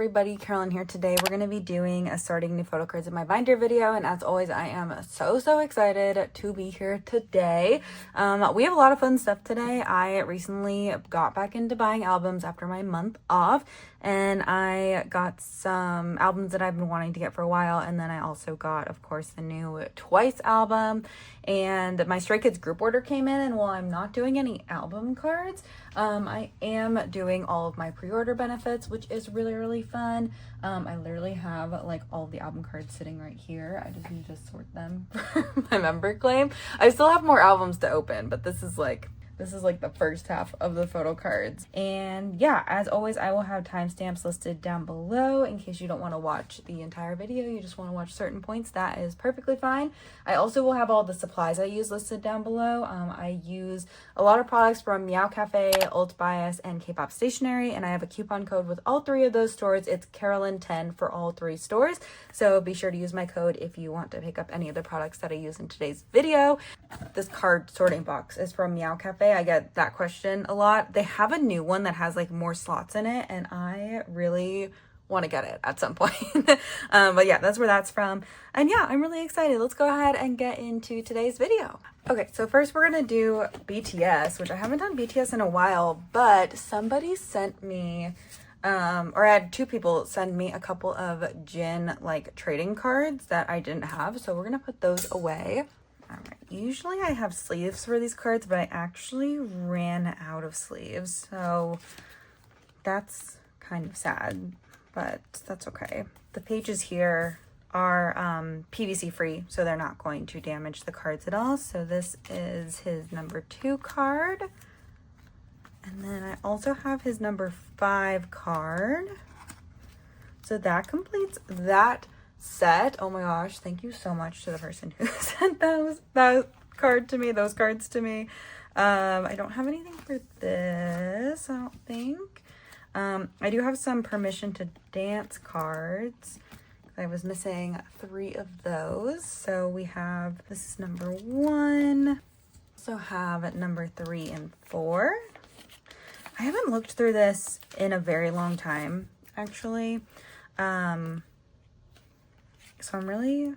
everybody, Carolyn here. Today we're going to be doing a starting new photo cards in my binder video, and as always I am so excited to be here today. We have a lot of fun stuff today. I recently got back into buying albums after my month off, and I got some albums that I've been wanting to get for a while, and then I also got, of course, the new Twice album, and my Stray Kids group order came in, and while I'm not doing any album cards, I am doing all of my pre-order benefits, which is really fun. I literally have like all of the album cards sitting right here. I just need to sort them for my member claim. I still have more albums to open, but this is like the first half of the photo cards. And yeah, as always, I will have timestamps listed down below in case you don't want to watch the entire video, you just want to watch certain points. That is perfectly fine. I also will have all the supplies I use listed down below. I use a lot of products from Meow Cafe, Alt Bias, and K-Pop Stationery, and I have a coupon code with all three of those stores. It's Carolyn10 for all three stores, so be sure to use my code if you want to pick up any of the products that I use in today's video. This card sorting box is from Meow Cafe. I get that question a lot. They have a new one that has like more slots in it, and I really want to get it at some point. But yeah, that's where that's from. And yeah, I'm really excited. Let's go ahead and get into today's video. Okay, so first we're gonna do BTS, which I haven't done BTS in a while, but somebody sent me or I had two people send me a couple of Jin like trading cards that I didn't have, so we're gonna put those away. All right, usually I have sleeves for these cards, but I actually ran out of sleeves, so that's kind of sad, but that's okay. The pages here are PVC free, so they're not going to damage the cards at all. So this is his number 2 card, and then I also have his number 5 card, so that completes that set. Oh my gosh, thank you so much to the person who sent those cards to me. I don't have anything for this, I don't think. I do have some permission to dance cards. I was missing 3 of those, so we have, this is number 1, also have number 3 and 4. I haven't looked through this in a very long time, actually. So I'm really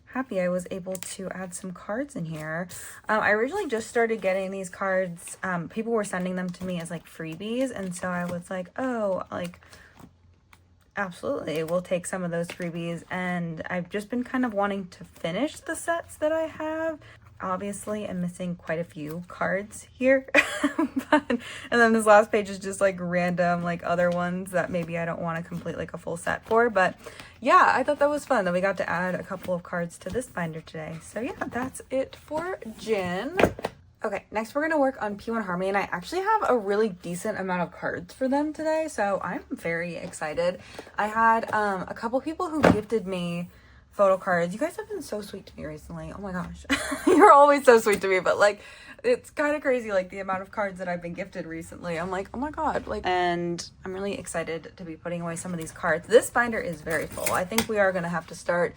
happy I was able to add some cards in here. I originally just started getting these cards. People were sending them to me as like freebies, and so I was like, oh, like absolutely, we'll take some of those freebies. And I've just been kind of wanting to finish the sets that I have. Obviously, I'm missing quite a few cards here. And then this last page is just like random like other ones that maybe I don't want to complete like a full set for. But yeah, I thought that was fun that we got to add a couple of cards to this binder today. So yeah, that's it for Jin. Okay, next we're going to work on P1 Harmony, and I actually have a really decent amount of cards for them today, so I'm very excited. I had a couple people who gifted me photo cards. You guys have been so sweet to me recently. Oh my gosh. You're always so sweet to me, but like it's kind of crazy like the amount of cards that I've been gifted recently. I'm like, oh my god, like, and I'm really excited to be putting away some of these cards. This binder is very full. I think we are going to have to start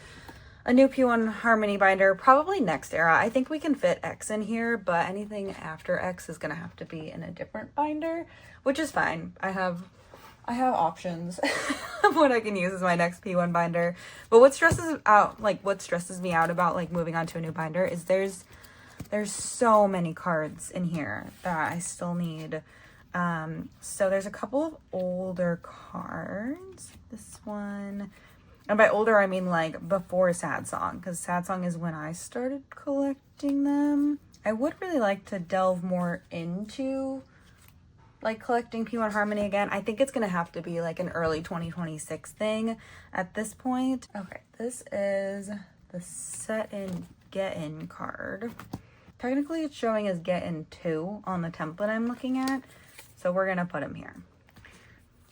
a new P1 Harmony binder probably next era. I think we can fit X in here, but anything after X is going to have to be in a different binder, which is fine. I have options of what I can use as my next P1 binder. But what stresses me out about like moving on to a new binder is there's so many cards in here that I still need. So there's a couple of older cards. This one, and by older I mean like before Sad Song, because Sad Song is when I started collecting them. I would really like to delve more into like collecting P1 Harmony again. I think it's gonna have to be like an early 2026 thing at this point. Okay, this is the set in Get In card. Technically it's showing as Get In 2 on the template I'm looking at, so we're gonna put him here.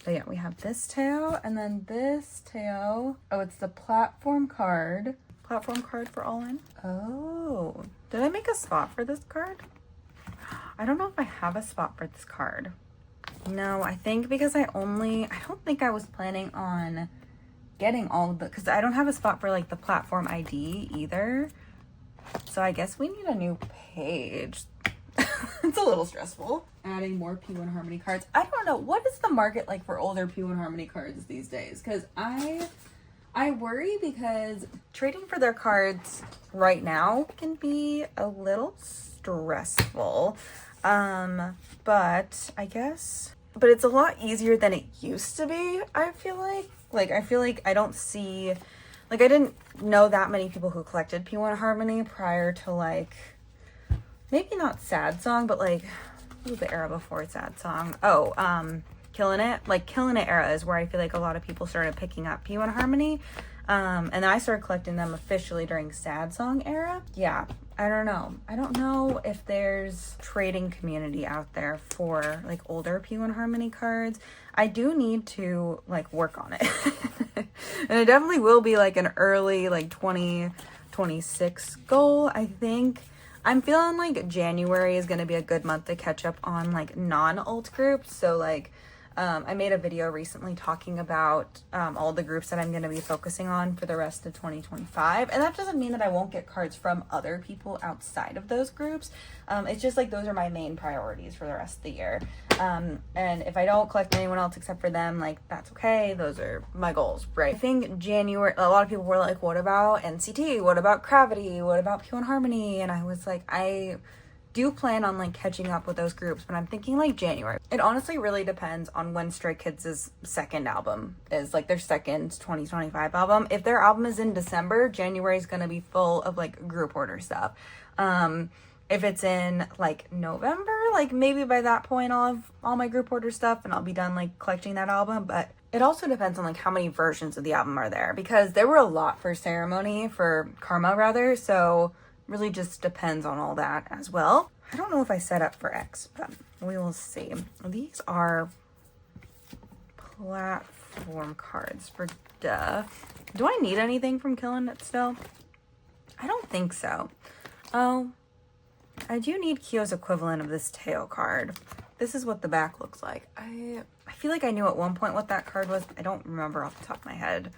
So yeah, we have this tail, and then this tail. Oh, it's the platform card. Platform card for All In. Oh, did I make a spot for this card? I don't know if I have a spot for this card. No, I think because I don't think I was planning on getting all of the, because I don't have a spot for like the platform ID either. So I guess we need a new page. It's a little stressful. Adding more P1 Harmony cards. I don't know. What is the market like for older P1 Harmony cards these days? Because I worry because trading for their cards right now can be a little stressful. But I guess, but it's a lot easier than it used to be, I feel like. I feel like I don't see, I didn't know that many people who collected P1 Harmony prior to, maybe not Sad Song, but, what was the era before Sad Song? Oh, Killing It. Killing It era is where I feel like a lot of people started picking up P1 Harmony. And then I started collecting them officially during Sad Song era. Yeah, I don't know. I don't know if there's trading community out there for older P1 Harmony cards. I do need to work on it. And it definitely will be an early 2026 goal, I think. I'm feeling January is going to be a good month to catch up on non-alt groups. So I made a video recently talking about all the groups that I'm going to be focusing on for the rest of 2025. And that doesn't mean that I won't get cards from other people outside of those groups. It's just those are my main priorities for the rest of the year. And if I don't collect anyone else except for them, that's okay. Those are my goals, right? I think January, a lot of people were like, what about NCT? What about Gravity? What about P1 Harmony? And I was like, I do plan on catching up with those groups, but I'm thinking January. It honestly really depends on when Stray Kids' second album is, their second 2025 album. If their album is in December, January is going to be full of group order stuff. If it's in November, maybe by that point I'll have all my group order stuff and I'll be done collecting that album. But it also depends on how many versions of the album are there, because there were a lot for Karma rather, so really just depends on all that as well. I don't know if I set up for X, but we will see. These are platform cards for duh. Do I need anything from Killing It still? I don't think so. Oh, I do need Kyo's equivalent of this Teo card. This is what the back looks like. I feel like I knew at one point what that card was. I don't remember off the top of my head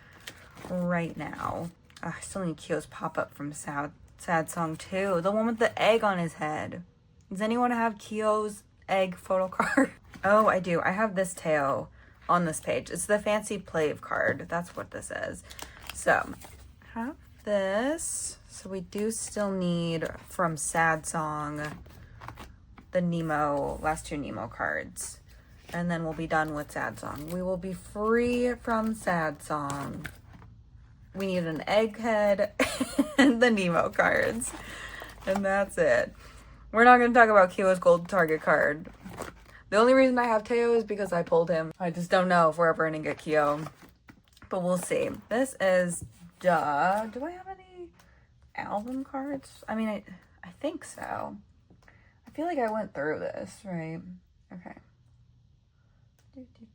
right now. I still need Kyo's pop-up from Sad Song 2. The one with the egg on his head. Does anyone have Kyo's egg photo card? Oh, I do. I have this Teo on this page. It's the Fancy Plave card. That's what this is. So, have this. So we do still need from Sad Song the last two Nemo cards. And then we'll be done with Sad Song. We will be free from Sad Song. We need an egghead and the Nemo cards. And that's it. We're not going to talk about Kyo's gold target card. The only reason I have Teo is because I pulled him. I just don't know if we're ever going to get Kyo. But we'll see. This is duh. Do I have any album cards? I mean, I think so. I feel like I went through this, right? Okay.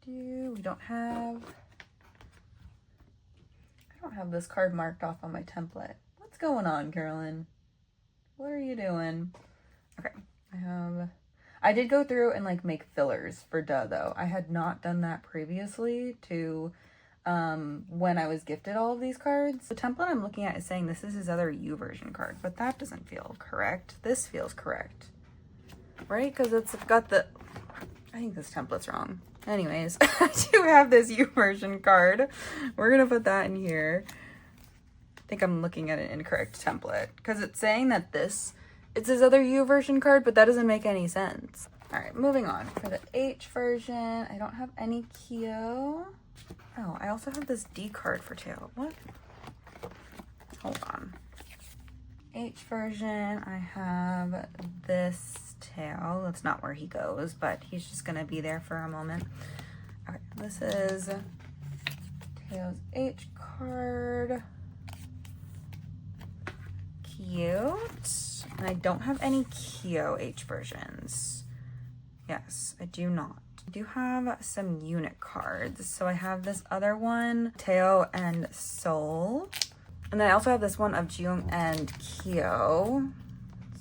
We don't have... I don't have this card marked off on my template. What's going on, Carolyn? What are you doing? Okay, I did go through and make fillers for duh though. I had not done that previously to when I was gifted all of these cards. The template I'm looking at is saying this is his other U version card, but that doesn't feel correct. This feels correct, right? Because it's got the, I think this template's wrong. Anyways, I do have this U version card. We're gonna put that in here. I think I'm looking at an incorrect template because it's saying that it's his other U version card, but that doesn't make any sense. All right, moving on. For the H version, I don't have any Kyo. Oh, I also have this D card for Teo. What? Hold on. H version, I have this Teo. That's not where he goes, but he's just gonna be there for a moment. Okay, this is Teo's H card. Cute. And I don't have any Kyo H versions. Yes, I do not. I do have some unit cards. So I have this other one, Teo and Soul. And then I also have this one of Jung and Kyo.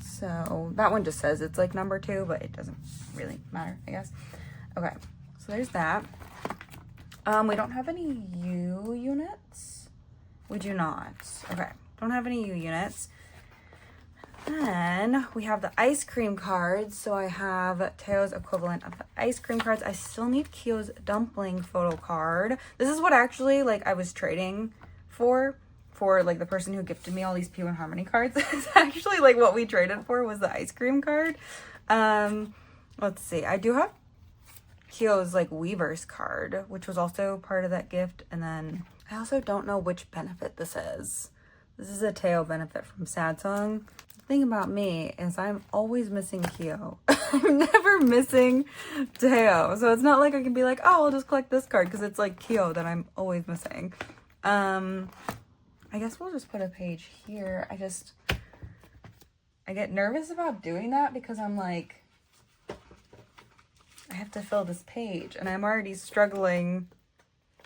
So that one just says it's number 2, but it doesn't really matter, I guess. Okay, so there's that. We don't have any U units. We do not. Okay, don't have any U units. Then we have the ice cream cards. So I have Teo's equivalent of the ice cream cards. I still need Kyo's dumpling photo card. This is what actually like I was trading for like the person who gifted me all these P1 Harmony cards. It's actually like what we traded for was the ice cream card. Let's see. I do have Kyo's like Weverse card, which was also part of that gift. And then I also don't know which benefit this is. This is a Teo benefit from Sad Song. The thing about me is I'm always missing Kyo. I'm never missing Teo. So it's not like I can be like, oh, I'll just collect this card because it's like Kyo that I'm always missing. I guess we'll just put a page here. I get nervous about doing that because I'm like, I have to fill this page and I'm already struggling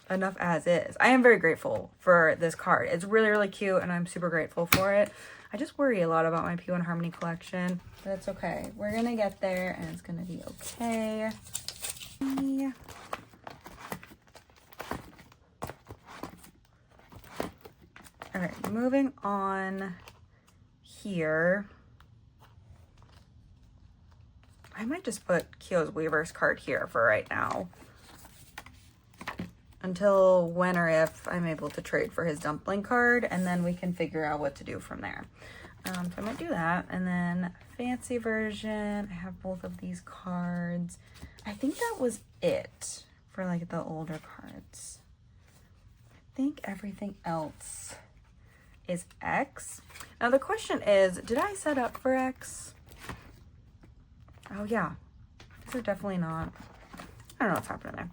enough as is. I am very grateful for this card. It's really, really cute and I'm super grateful for it. I just worry a lot about my P1 Harmony collection, but it's okay. We're gonna get there and it's gonna be okay. Yeah. All right, moving on here. I might just put Kyo's Weverse card here for right now. Until when or if I'm able to trade for his dumpling card, and then we can figure out what to do from there. So I might do that. And then fancy version, I have both of these cards. I think that was it for like the older cards. I think everything else is X. Now the question is, did I set up for X? Oh yeah, these are definitely not. I don't know what's happening there.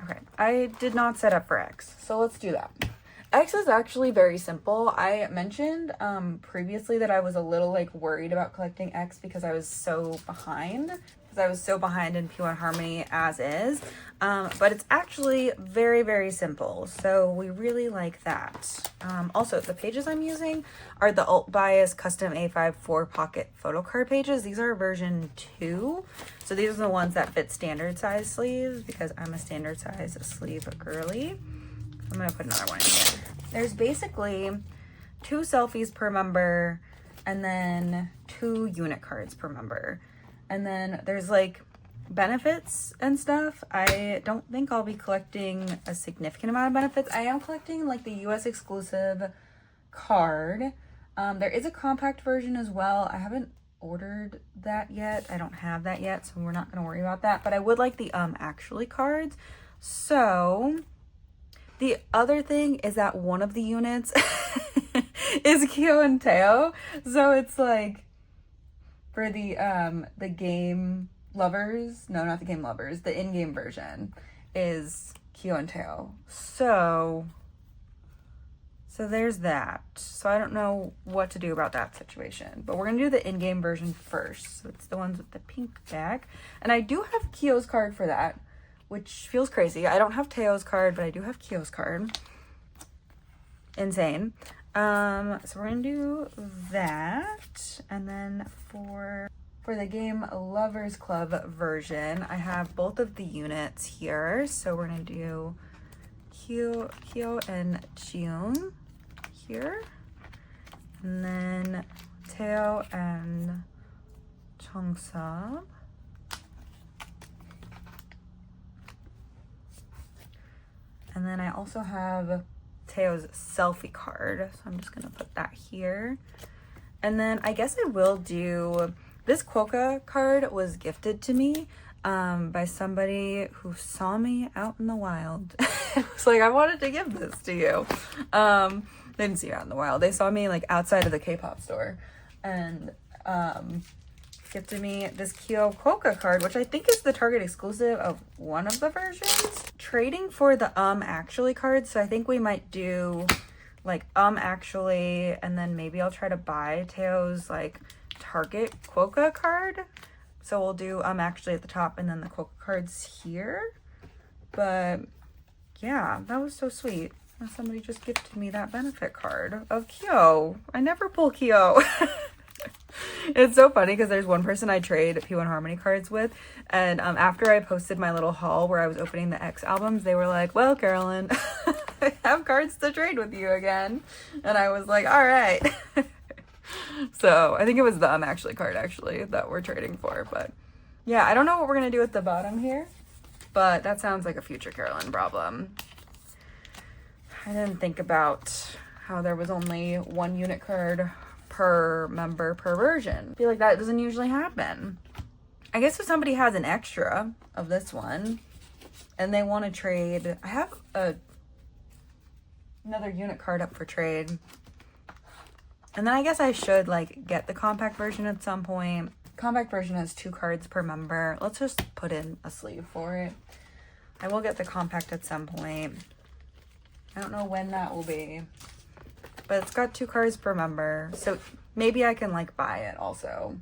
Okay, I did not set up for X, so let's do that. X is actually very simple. I mentioned previously that I was a little like worried about collecting X because I was so behind. In P1 Harmony as is. But it's actually very, very simple. So we really like that. Also, the pages I'm using are the Alt Bias Custom A5 4-pocket photo card pages. These are version 2. So these are the ones that fit standard size sleeves because I'm a standard size sleeve girly. I'm going to put another one in here. There's basically 2 selfies per member and then 2 unit cards per member. And then there's like benefits and stuff. I don't think I'll be collecting a significant amount of benefits. I am collecting like the US exclusive card. There is a compact version as well. I haven't ordered that yet. I don't have that yet, so we're not going to worry about that. But I would like the actually cards. So the other thing is that one of the units is Kyo and Teo. So it's like for the game lovers, no, not the game lovers, the in-game version is Kyo and Teo. So there's that. So I don't know what to do about that situation, but we're gonna do the in-game version first. So it's the ones with the pink back. And I do have Kyo's card for that, which feels crazy. I don't have Teo's card, but I do have Kyo's card. Insane. So we're gonna do that, and then for the Game Lovers Club version, I have both of the units here. So we're gonna do Kyo and Chiun here, and then Teo and Chongsub. And then I also have Teo's selfie card, so I'm just gonna put that here. And then I guess I will do this Quokka card. Was gifted to me by somebody who saw me out in the wild. It was like, I wanted to give this to you. They didn't see me out in the wild. They saw me like outside of the K-pop store and gifted me this Kyo Quokka card, which I think is the Target exclusive of one of the versions. Trading for the actually cards, so I think we might do like actually, and then maybe I'll try to buy Teo's like Target Quokka card. So we'll do actually at the top and then the Quokka cards here. But yeah, that was so sweet. Somebody just gifted me that benefit card of Kyo. I never pull Kyo. It's so funny because there's one person I trade P1 Harmony cards with, and after I posted my little haul where I was opening the X albums, they were like, well, Carolyn, I have cards to trade with you again. And I was like, all right. So I think it was the actually card actually that we're trading for. But yeah, I don't know what we're gonna do at the bottom here, but that sounds like a future Carolyn problem. I didn't think about how there was only one unit card per member per version. I feel like that doesn't usually happen. I guess if somebody has an extra of this one and they want to trade, I have another unit card up for trade. And then I guess I should like get the compact version at some point. Compact version has 2 cards per member. Let's just put in a sleeve for it. I will get the compact at some point. I don't know when that will be, but it's got 2 cards per member. So maybe I can like buy it also.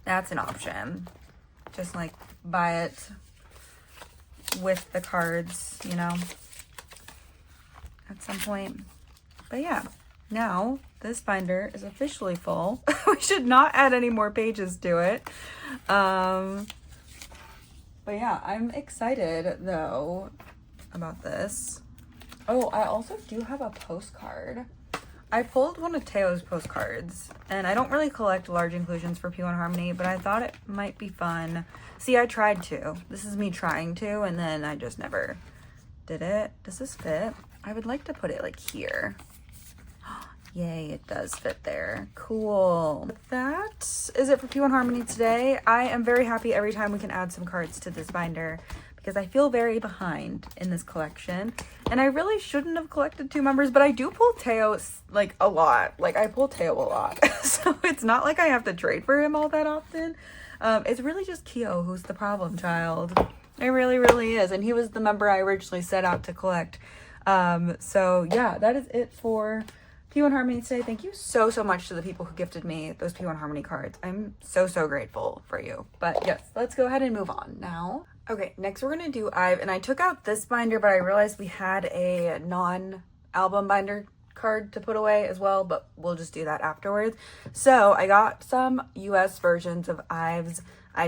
That's an option. Just like buy it with the cards, you know, at some point. But yeah, now this binder is officially full. We should not add any more pages to it. But yeah, I'm excited though about this. Oh, I also do have a postcard. I pulled one of Teo's postcards, and I don't really collect large inclusions for P1 Harmony, but I thought it might be fun. See, I tried to. This is me trying to, and then I just never did it. Does this fit? I would like to put it like here. Yay, it does fit there. Cool. That is it for P1 Harmony today. I am very happy every time we can add some cards to this binder because I feel very behind in this collection. And I really shouldn't have collected 2 members, but I do pull Teo like a lot. Like I pull Teo a lot. So it's not like I have to trade for him all that often. It's really just Keo who's the problem child. It really, really is. And he was the member I originally set out to collect. So yeah, that is it for P1 Harmony today. Thank you so much to the people who gifted me those P1 Harmony cards. I'm so grateful for you. But yes, let's go ahead and move on now. Okay, next we're gonna do IVE, and I took out this binder, but I realized we had a non-album binder card to put away as well, but we'll just do that afterwards. So I got some US versions of IVE's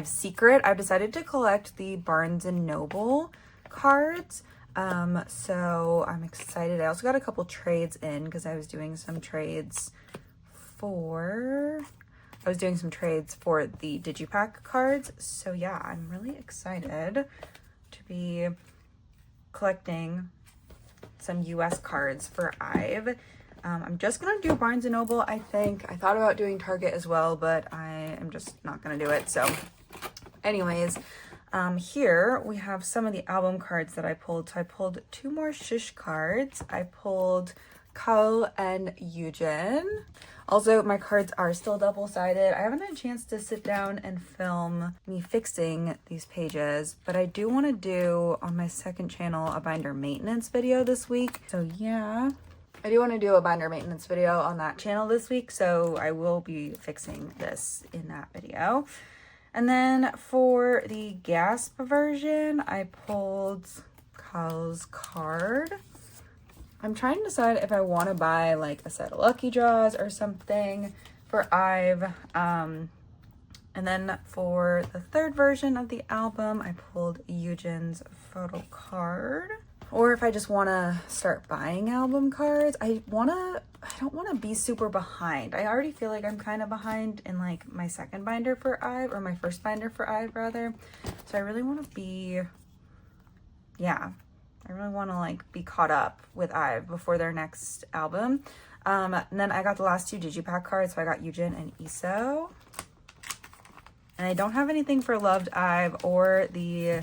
Secret. I've decided to collect the Barnes & Noble cards. So I'm excited. I also got a couple trades in because I was doing some trades for the Digipack cards. So yeah, I'm really excited to be collecting some US cards for IVE. I'm just gonna do Barnes & Noble, I think. I thought about doing Target as well, but I am just not gonna do it. So anyways, here we have some of the album cards that I pulled. So I pulled 2 more Shish cards. I pulled Kyle and Eugen. Also, my cards are still double-sided. I haven't had a chance to sit down and film me fixing these pages, but I do want to do on my second channel a binder maintenance video this week. So yeah, I do want to do a binder maintenance video on that channel this week, so I will be fixing this in that video. And then for the Gasp version, I pulled Kyle's card. I'm trying to decide if I want to buy like a set of Lucky Draws or something for IVE. And then for the third version of the album, I pulled Eugen's photo card. Or if I just want to start buying album cards, I don't want to be super behind. I already feel like I'm kind of behind in like my second binder for IVE, or my first binder for IVE rather. So I really want to be, yeah, I really want to like be caught up with IVE before their next album. And then I got the last 2 Digipack cards. So I got Eugen and Iso. And I don't have anything for Loved IVE or the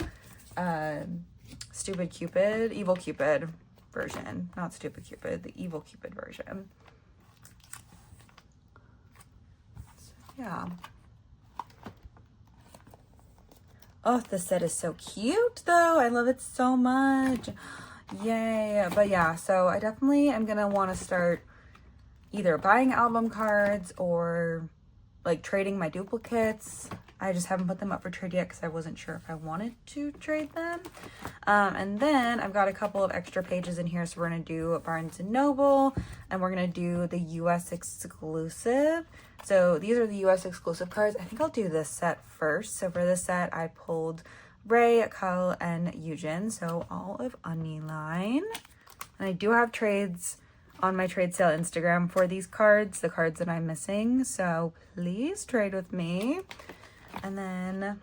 Stupid Cupid, Evil Cupid version. Not Stupid Cupid, the Evil Cupid version. So, yeah. Oh, this set is so cute though. I love it so much. Yay. But yeah, so I definitely am gonna want to start either buying album cards or like trading my duplicates. I just haven't put them up for trade yet because I wasn't sure if I wanted to trade them. And then I've got a couple of extra pages in here. So we're going to do Barnes & Noble, and we're going to do the US exclusive. So these are the US exclusive cards. I think I'll do this set first. So for this set, I pulled Ray, Kyle, and Eugen. So all of Oniline. And I do have trades on my trade sale Instagram for these cards, the cards that I'm missing. So please trade with me. And then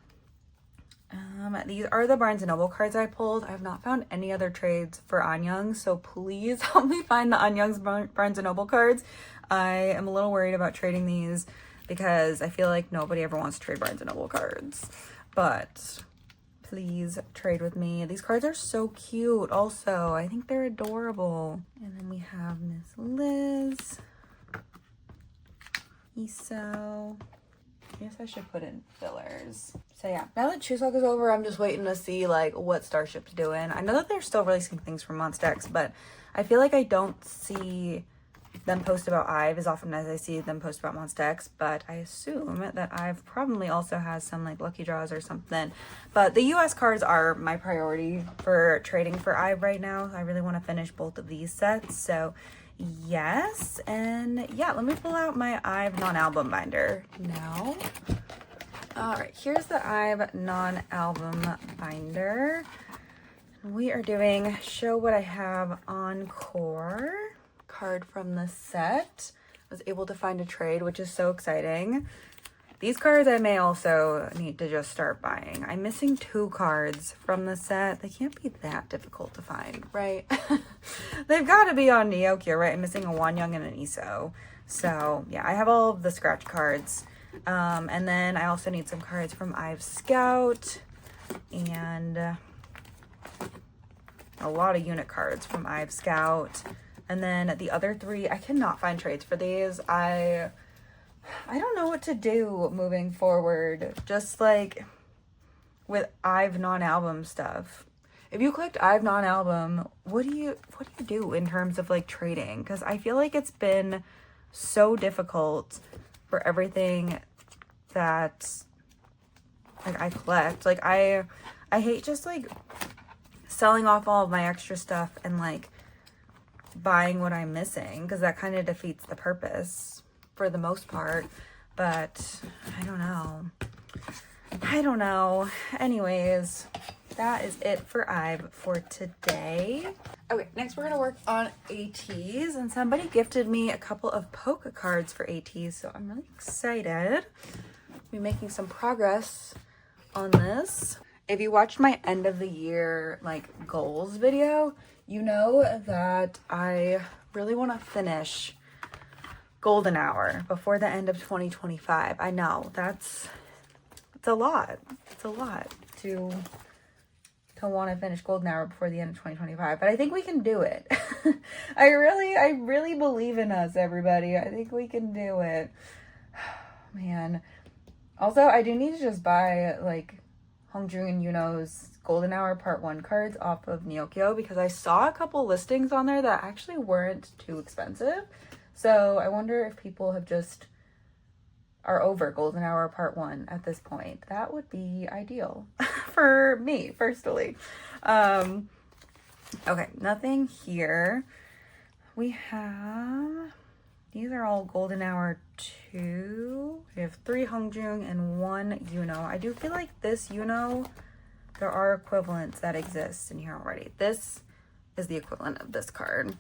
these are the Barnes & Noble cards I pulled. I have not found any other trades for Anyang, so please help me find the Anyang's Barnes & Noble cards. I am a little worried about trading these because I feel like nobody ever wants to trade Barnes & Noble cards. But please trade with me. These cards are so cute also. I think they're adorable. And then we have Miss Liz. ESO. I guess I should put in fillers. So yeah, now that Chuseok is over, I'm just waiting to see like what Starship's doing. I know that they're still releasing things from Monsta X, but I feel like I don't see them post about IVE as often as I see them post about Monsta X, but I assume that IVE probably also has some like lucky draws or something. But the US cards are my priority for trading for IVE right now. I really want to finish both of these sets, so yes. And yeah, let me pull out my IVE non-album binder now. All right, here's the IVE non-album binder. We are doing Show What I Have Encore card from the set. I was able to find a trade, which is so exciting. These cards I may also need to just start buying. I'm missing 2 cards from the set. They can't be that difficult to find, right? They've got to be on Neokyo, right? I'm missing a Wonyoung and an ESO. So yeah, I have all of the scratch cards. And then I also need some cards from IVE Scout and a lot of unit cards from IVE Scout. And then the other 3, I cannot find trades for these. I don't know what to do moving forward, just like with IVE non-album stuff. If you clicked IVE non-album, what do you do in terms of like trading? Because I feel like it's been so difficult for everything that like I collect. Like I hate just like selling off all of my extra stuff and like buying what I'm missing, because that kind of defeats the purpose for the most part. But I don't know. Anyways, that is it for IVE for today. Okay, next we're gonna work on ATEEZ, and somebody gifted me a couple of Photocards for ATEEZ, so I'm really excited. I'll be making some progress on this. If you watched my end of the year like goals video, you know that I really want to finish Golden Hour before the end of 2025. I know it's a lot. It's a lot to want to finish Golden Hour before the end of 2025, but I think we can do it. I really believe in us, everybody. I think we can do it. Man. Also, I do need to just buy like Hongjung and Yuno's Golden Hour Part 1 cards off of Neokyo, because I saw a couple listings on there that actually weren't too expensive. So I wonder if people have just are over Golden Hour Part 1 at this point. That would be ideal for me, personally. Okay, nothing here. We have, these are all Golden Hour 2. We have 3 Hongjung and 1 Yuno. I do feel like this Yuno, there are equivalents that exist in here already. This is the equivalent of this card.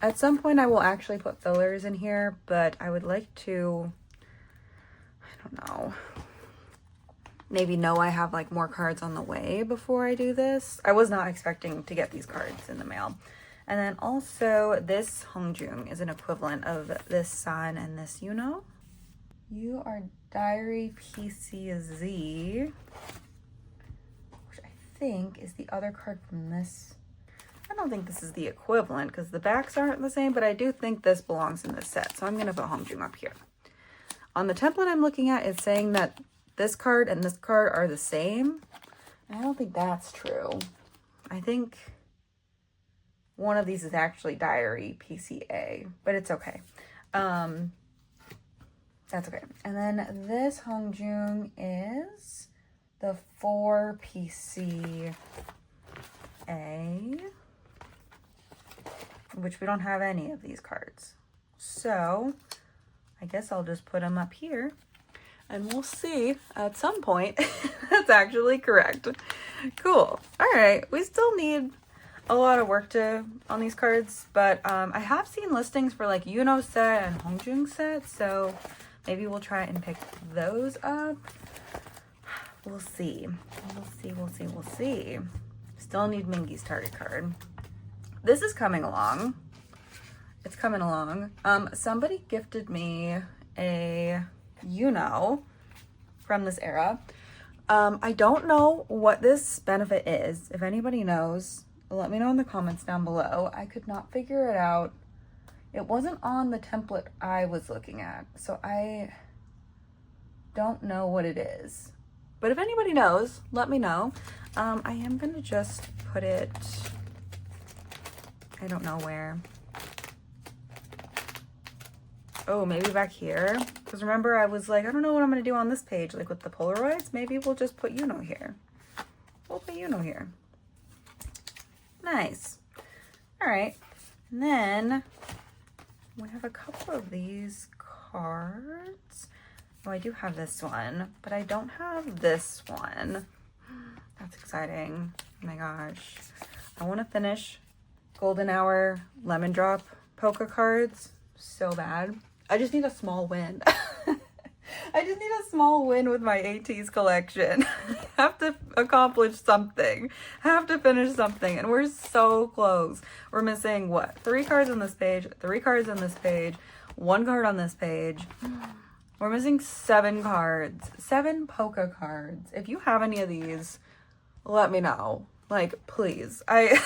At some point I will actually put fillers in here, but I would like to, I don't know, maybe know I have like more cards on the way before I do this. I was not expecting to get these cards in the mail. And then also this Hongjung is an equivalent of this San and this Yuno. You Are Diary PCZ, which I think is the other card from this. I don't think this is the equivalent because the backs aren't the same, but I do think this belongs in this set. So I'm going to put Hongjung up here. On the template I'm looking at, it's saying that this card and this card are the same. And I don't think that's true. I think one of these is actually Diary PCA, but it's okay. That's okay. And then this Hongjung is the 4 PCA, which we don't have any of these cards. So I guess I'll just put them up here and we'll see at some point that's actually correct. Cool. All right. We still need a lot of work on these cards, but I have seen listings for like Yuno set and Hongjung set, so maybe we'll try and pick those up. We'll see. We'll see. Still need Mingy's target card. This is coming along. It's coming along. Somebody gifted me a Yuno from this era. I don't know what this benefit is. If anybody knows, let me know in the comments down below. I could not figure it out. It wasn't on the template I was looking at, so I don't know what it is. But if anybody knows, let me know. I am gonna just put it, I don't know where. Oh, maybe back here. Because remember, I was like, I don't know what I'm gonna do on this page, like with the Polaroids. Maybe we'll just put Yuno here. We'll put Yuno here. Nice. All right. And then we have a couple of these cards. Oh, I do have this one, but I don't have this one. That's exciting. Oh my gosh. I want to finish Golden Hour Lemon Drop polka cards so bad. I just need a small win. I just need a small win with my ATEEZ collection. Have to accomplish something. Have to finish something. And we're so close. We're missing what? 3 cards on this page, 3 cards on this page, 1 card on this page. We're missing 7 cards, 7 polka cards. If you have any of these, let me know. Like, please. I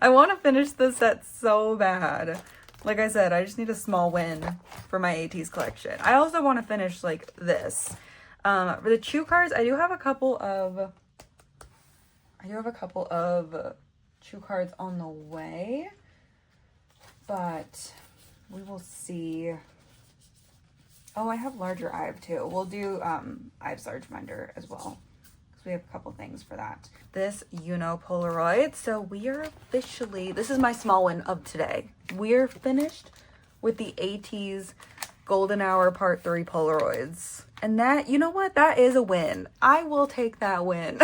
want to finish this set so bad. Like I said, I just need a small win for my ATEEZ collection. I also want to finish like this. For the Chew cards, I do have a couple of Chew cards on the way, but we will see. Oh, I have larger IVE too. We'll do IVE Large Binder as well, because we have a couple things for that. This Yuno Polaroid. So we are officially, this is my small win of today. We're finished with the ATEEZ Golden Hour Part 3 Polaroids. And that, you know what? That is a win. I will take that win.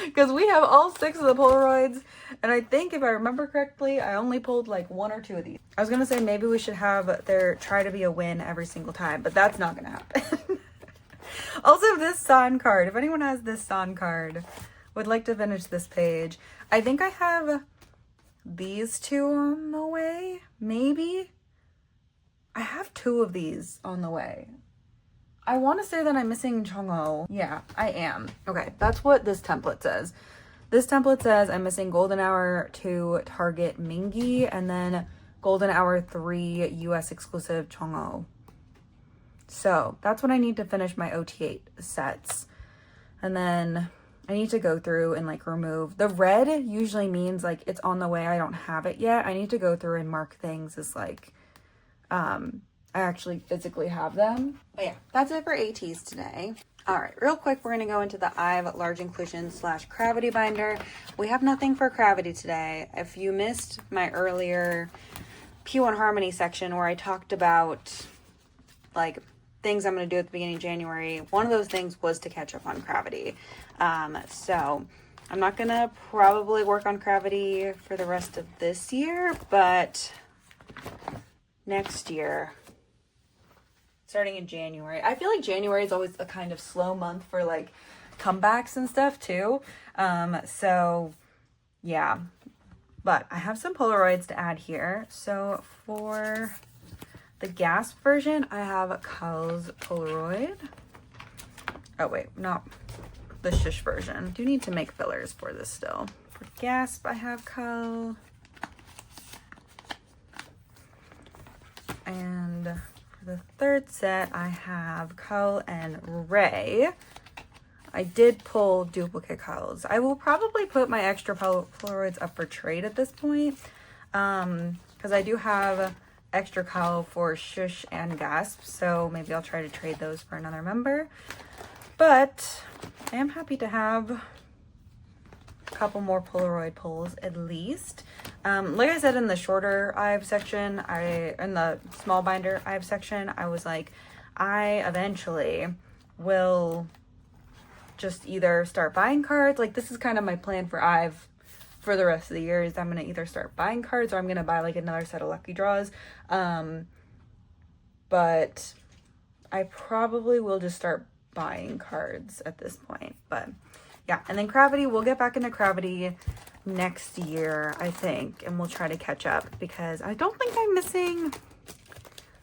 Because we have all 6 of the Polaroids. And I think if I remember correctly, I only pulled like 1 or 2 of these. I was going to say maybe we should have there try to be a win every single time. But that's not going to happen. Also, this San card. If anyone has this San card, would like to finish this page. I think I have these 2 on the way. Maybe. I have 2 of these on the way. I want to say that I'm missing Chongho. Yeah, I am. Okay, that's what this template says. This template says I'm missing Golden Hour 2 Target Mingy and then Golden Hour 3 US exclusive Chongho. So that's what I need to finish my OT8 sets. And then I need to go through and like remove. The red usually means like it's on the way. I don't have it yet. I need to go through and mark things as like, I actually physically have them. But yeah, that's it for ATEEZ today. All right, real quick, we're going to go into the IVE Large Inclusion / Gravity Binder. We have nothing for Gravity today. If you missed my earlier P1 Harmony section where I talked about like things I'm going to do at the beginning of January, one of those things was to catch up on Gravity. So I'm not going to probably work on Gravity for the rest of this year, but next year, starting in January. I feel like January is always a kind of slow month for like comebacks and stuff too. So yeah, but I have some Polaroids to add here. So for the Gasp version, I have Kyle's Polaroid. Oh wait, not the Shush version. Do need to make fillers for this still. For Gasp, I have Kyle. And for the third set, I have Kyle and Ray. I did pull duplicate Kyles. I will probably put my extra Polaroids up for trade at this point. Because I do have extra Kyle for Shush and Gasp. So maybe I'll try to trade those for another member. But I am happy to have a couple more Polaroid pulls at least. Like I said in the shorter IVE section, in the small binder IVE section, I was like, I eventually will just either start buying cards. Like this is kind of my plan for IVE for the rest of the year is I'm going to either start buying cards or I'm going to buy like another set of lucky draws. But I probably will just start buying cards at this point. But yeah, and then Gravity, we'll get back into Gravity next year, I think, and we'll try to catch up because I don't think I'm missing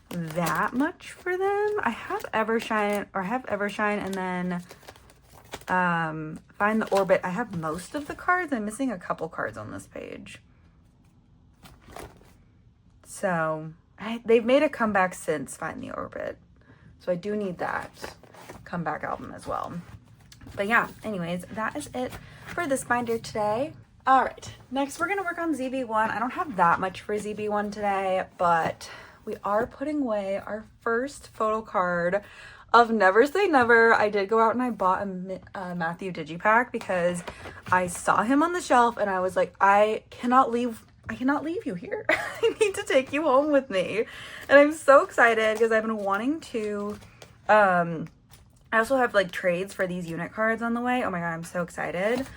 that much for them. I have Evershine, and then Find the Orbit. I have most of the cards. I'm missing a couple cards on this page. So they've made a comeback since Find the Orbit, so I do need that comeback album as well. But yeah, anyways, that is it for this binder today. All right, next we're gonna work on ZB1. I don't have that much for ZB1 today, but we are putting away our first photo card of Never Say Never. I did go out and I bought a Matthew Digipack because I saw him on the shelf and I was like, I cannot leave you here. I need to take you home with me. And I'm so excited because I've been wanting to, I also have like trades for these unit cards on the way. Oh my God, I'm so excited.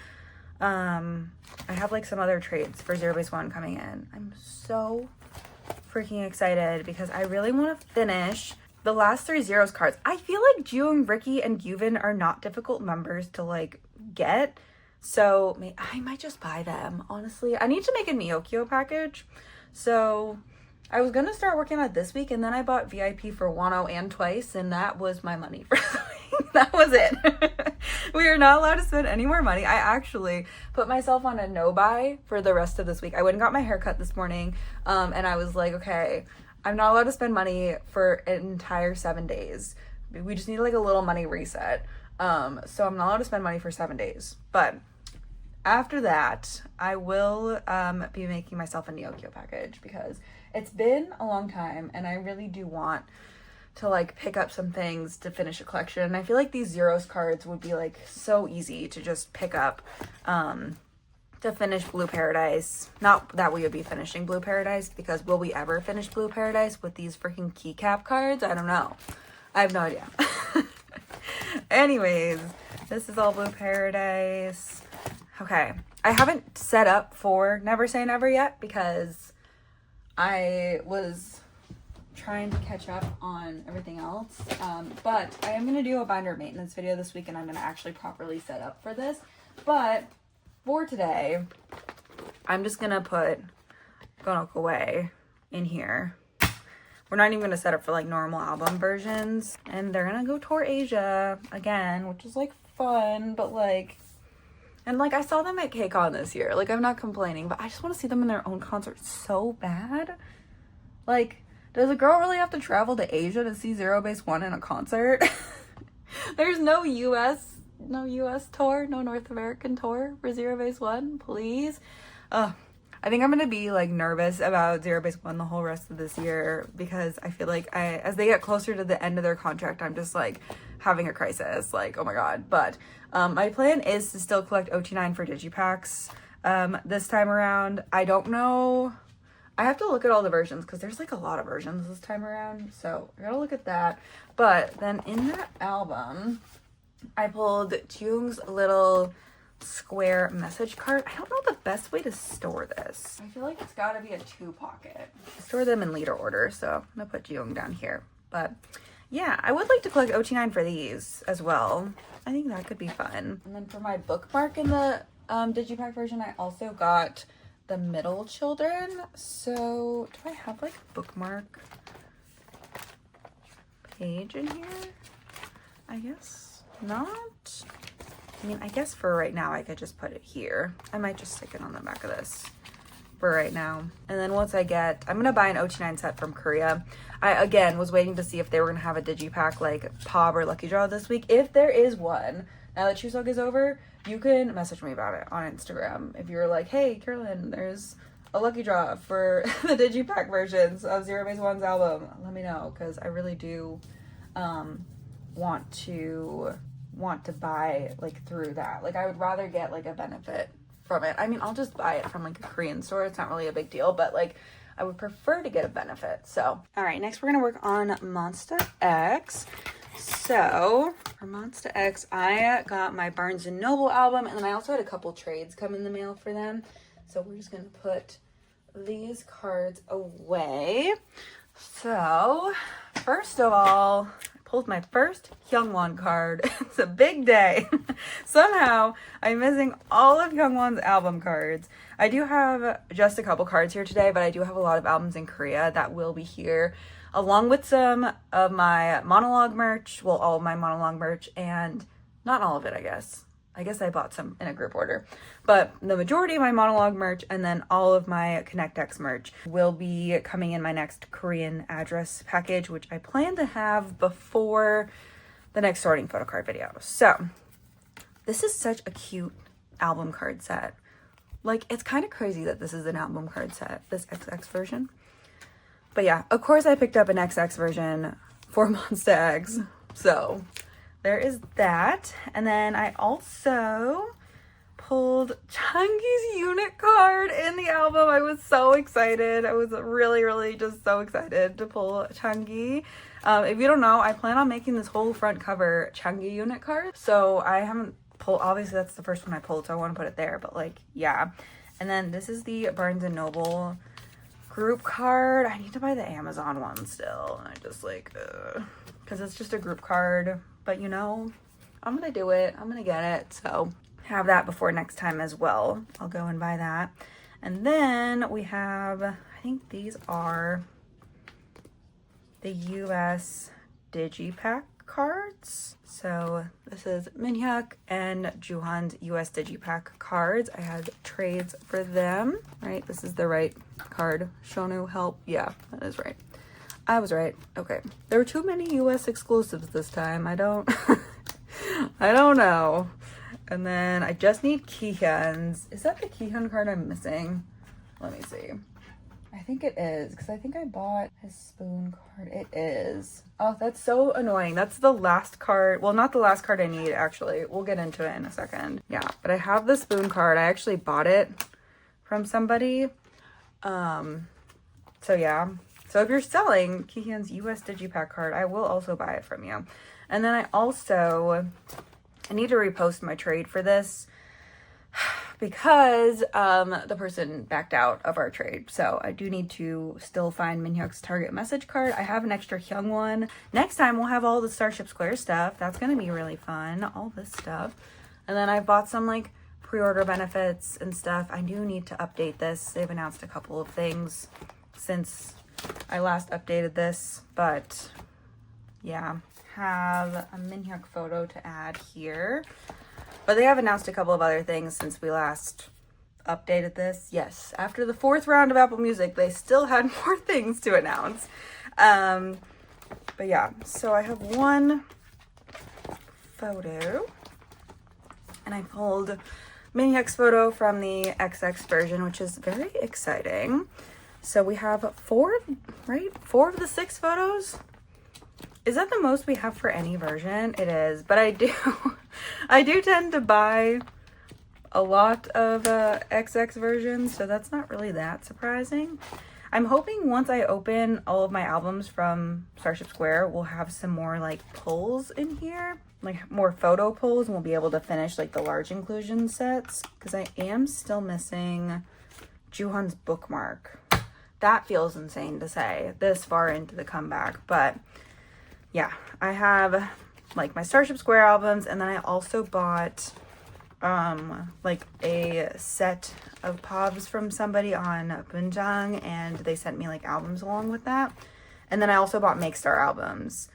I have like some other trades for 0 base 1 coming in. I'm so freaking excited because I really want to finish the last 3 zeros cards. I feel like Jung, Ricky, and Yuvin are not difficult members to like get. So I might just buy them, honestly. I need to make a Neokyo package. So I was going to start working on it this week, and then I bought VIP for Wano and Twice, and that was my money for the week. That was it. We are not allowed to spend any more money. I actually put myself on a no-buy for the rest of this week. I went and got my hair cut this morning, and I was like, okay, I'm not allowed to spend money for an entire 7 days. We just need like a little money reset. So I'm not allowed to spend money for 7 days. But after that, I will be making myself a Neokyo package because it's been a long time and I really do want to like pick up some things to finish a collection. And I feel like these zeros cards would be like so easy to just pick up to finish Blue Paradise. Not that we would be finishing Blue Paradise, because will we ever finish Blue Paradise with these freaking keycap cards? I don't know. I have no idea. Anyways, this is all Blue Paradise. Okay, I haven't set up for Never Say Never yet because I was trying to catch up on everything else. But I am going to do a binder maintenance video this week, and I'm going to actually properly set up for this. But for today, I'm just going to put Gonok Away in here. We're not even going to set up for like normal album versions. And they're going to go tour Asia again, which is like fun, but like, and like I saw them at KCON this year. Like I'm not complaining, but I just want to see them in their own concert so bad. Like, does a girl really have to travel to Asia to see 0 base 1 in a concert? There's no US tour, no North American tour for 0 base 1, please. I think I'm gonna be like nervous about 0 base 1 the whole rest of this year because I feel like as they get closer to the end of their contract, I'm just like having a crisis, like, oh my God. But my plan is to still collect OT9 for digipacks this time around. I don't know. I have to look at all the versions because there's like a lot of versions this time around. So I gotta look at that. But then in that album, I pulled Jung's little square message card. I don't know the best way to store this. I feel like it's gotta be a 2-pocket. Store them in leader order, so I'm gonna put Jung down here. But yeah, I would like to collect OT9 for these as well. I think that could be fun. And then for my bookmark in the digipack version, I also got the Middle Children. So do I have like a bookmark page in here? I guess not. I mean, I guess for right now I could just put it here. I might just stick it on the back of this for right now. And then once I'm gonna buy an OT9 set from Korea. I again was waiting to see if they were gonna have a digipack like Pop or Lucky Draw this week. If there is one, now that Chuseok is over, you can message me about it on Instagram. If you're like, hey Carolyn, there's a Lucky Draw for the digipack versions of 0 base 1's album, let me know, because I really do want to buy like through that. Like I would rather get like a benefit from it. I mean, I'll just buy it from like a Korean store. It's not really a big deal, but like I would prefer to get a benefit. So, all right, next we're gonna work on Monsta X. So for Monsta X, I got my Barnes & Noble album, and then I also had a couple trades come in the mail for them. So we're just gonna put these cards away. So first of all, I pulled my first Hyungwon card. It's a big day. Somehow I'm missing all of Hyungwon's album cards. I do have just a couple cards here today, but I do have a lot of albums in Korea that will be here, along with some of my monologue merch. Well, all of my monologue merch, and not all of it, I guess. I guess I bought some in a group order, but the majority of my monologue merch and then all of my Connect X merch will be coming in my next Korean address package, which I plan to have before the next sorting photo card video. So this is such a cute album card set. Like, it's kind of crazy that this is an album card set, this XX version. But yeah, of course I picked up an XX version for Monsta X. So there is that. And then I also pulled Chungi's unit card in the album. I was so excited. I was really just so excited to pull Chungi. If you don't know, I plan on making this whole front cover Chungi unit card. So I haven't pulled, obviously that's the first one I pulled, so I want to put it there, but like, yeah. And then this is the Barnes & Noble group card. I need to buy the Amazon one still. I just like, because it's just a group card. But you know, I'm gonna do it. I'm gonna get it. So have that before next time as well. I'll go and buy that. And then we have, I think these are the US Digipack cards. So this is Minhyuk and Juhan's US Digipack cards. I had trades for them, right? This is the right card. Shonu, help. Yeah, that is right. I was right. Okay. There were too many US exclusives this time. I don't know. And then I just need Kihyun's. Is that the Kihyun card I'm missing? Let me see. I think it is, because I think I bought his spoon card. It is. Oh, that's so annoying. That's the last card. Well, not the last card I need, actually. We'll get into it in a second. Yeah, but I have the spoon card. I actually bought it from somebody. So yeah. So if you're selling Kihyun's US Digipack card, I will also buy it from you. And then I need to repost my trade for this because the person backed out of our trade. So I do need to still find Minhyuk's Target message card. I have an extra Hyung one. Next time we'll have all the Starship Square stuff. That's going to be really fun. All this stuff. And then I bought some like pre-order benefits and stuff. I do need to update this. They've announced a couple of things since I last updated this, but yeah, have a Minhyuk photo to add here. But they have announced a couple of other things since we last updated this. Yes, after the 4th round of Apple Music, they still had more things to announce. But yeah, so I have one photo, and I pulled Minhyuk's photo from the XX version, which is very exciting. So we have 4, right? 4 of the 6 photos. Is that the most we have for any version? It is, but I do tend to buy a lot of XX versions, so that's not really that surprising. I'm hoping once I open all of my albums from Starship Square, we'll have some more like pulls in here, like more photo pulls, and we'll be able to finish like the large inclusion sets, because I am still missing Juhan's bookmark. That feels insane to say this far into the comeback, but yeah, I have like my Starship Square albums, and then I also bought like a set of POVs from somebody on Bunjang, and they sent me like albums along with that. And then I also bought Make Star albums.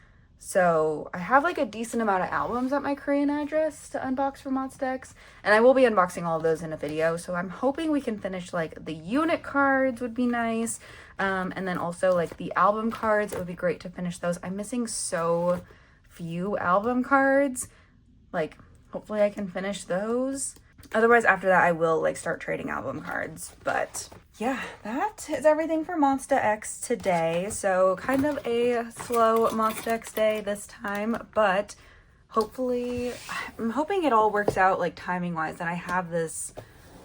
So I have like a decent amount of albums at my Korean address to unbox from Monsta X, and I will be unboxing all of those in a video. So I'm hoping we can finish like the unit cards would be nice. And then also like the album cards, it would be great to finish those. I'm missing so few album cards. Like hopefully I can finish those. Otherwise after that I will like start trading album cards. But yeah, that is everything for Monsta X today. So kind of a slow Monsta X day this time, but hopefully, I'm hoping it all works out like timing wise, that I have this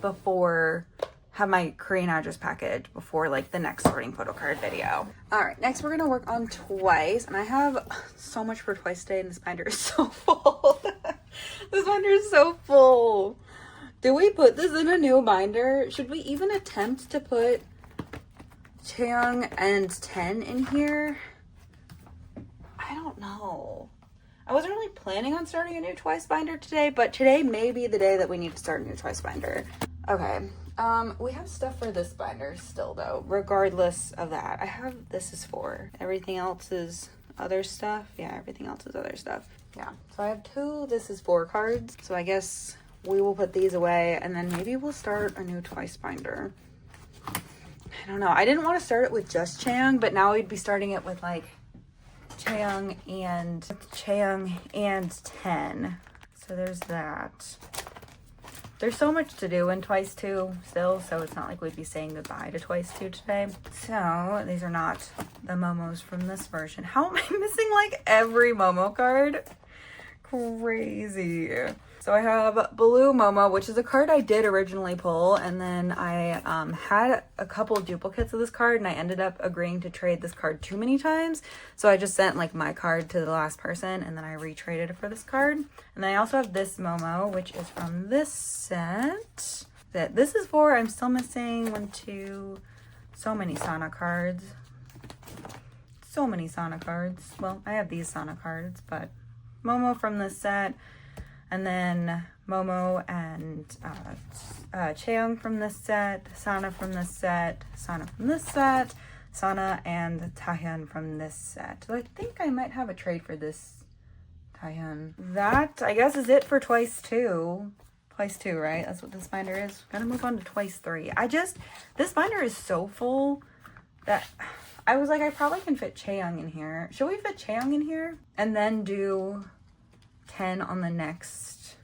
before, have my Korean address package before like the next sorting photo card video. All right, next we're gonna work on Twice, and I have so much for Twice today, and this binder is so full. This binder is so full. Do we put this in a new binder? Should we even attempt to put Chaeyoung and 10 in here? I don't know. I wasn't really planning on starting a new Twice binder today, but today may be the day that we need to start a new Twice binder. Okay, we have stuff for this binder still though, regardless of that. I have, this is for, everything else is other stuff. Yeah, everything else is other stuff. Yeah, so I have two this is for cards. So I guess we will put these away and then maybe we'll start a new Twice binder. I don't know. I didn't want to start it with just Chaeyoung, but now we'd be starting it with like Chaeyoung and 10. So there's that. There's so much to do in Twice 2 still, so it's not like we'd be saying goodbye to Twice 2 today. So these are not the Momos from this version. How am I missing like every Momo card? Crazy. So I have Blue Momo, which is a card I did originally pull, and then I had a couple duplicates of this card, and I ended up agreeing to trade this card too many times. So I just sent like my card to the last person, and then I retraded it for this card. And then I also have this Momo, which is from this set. That this is for, I'm still missing 1, 2, so many Sana cards. So many Sana cards. Well, I have these Sana cards, but Momo from this set. And then Momo and Chaeyoung from this set, Sana from this set, Sana from this set, Sana and Taehyun from this set. So I think I might have a trade for this Taehyun. That, I guess, is it for Twice 2. Twice 2, right? That's what this binder is. Gotta move on to Twice 3. This binder is so full that I was like, I probably can fit Chaeyoung in here. Should we fit Chaeyoung in here? And then do 10 on the next.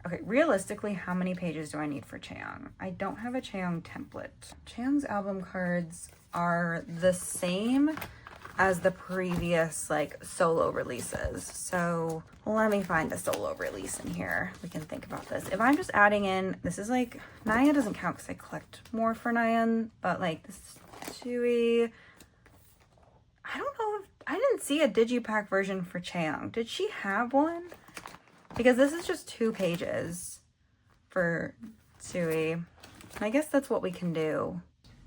Okay, realistically, how many pages do I need for Chaeyoung? I don't have a Chaeyoung template. Chaeyoung's album cards are the same as the previous like solo releases. So let me find a solo release in here. We can think about this. If I'm just adding in, this is like, Naya doesn't count because I collect more for Naya, but like this is Chewy. I don't know if, I didn't see a digipack version for Chaeyoung. Did she have one? Because this is just 2 pages for Sui. I guess that's what we can do.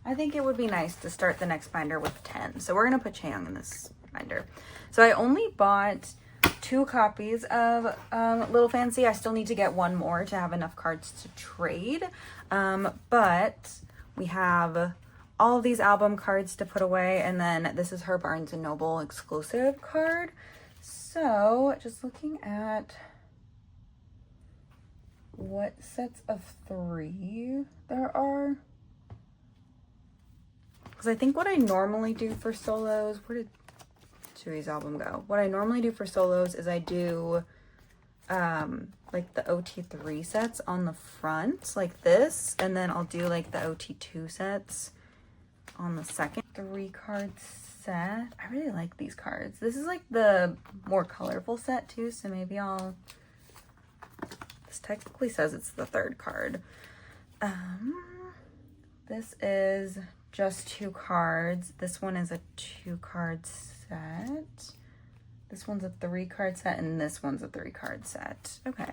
I think it would be nice to start the next binder with 10. So we're gonna put Chaeyoung in this binder. So I only bought 2 copies of Little Fancy. I still need to get 1 more to have enough cards to trade. But we have all of these album cards to put away, and then this is her Barnes & Noble exclusive card. So just looking at what sets of 3 there are, because I think what I normally do for solos, where did Sui's album go? What I normally do for solos is I do like the OT3 sets on the front like this, and then I'll do like the OT2 sets on the second 3-card set. I really like these cards. This is like the more colorful set too, so maybe I'll, this technically says it's the 3rd card. This is just 2 cards. This one is a 2-card set. This one's a 3-card set, and this one's a 3-card set. Okay.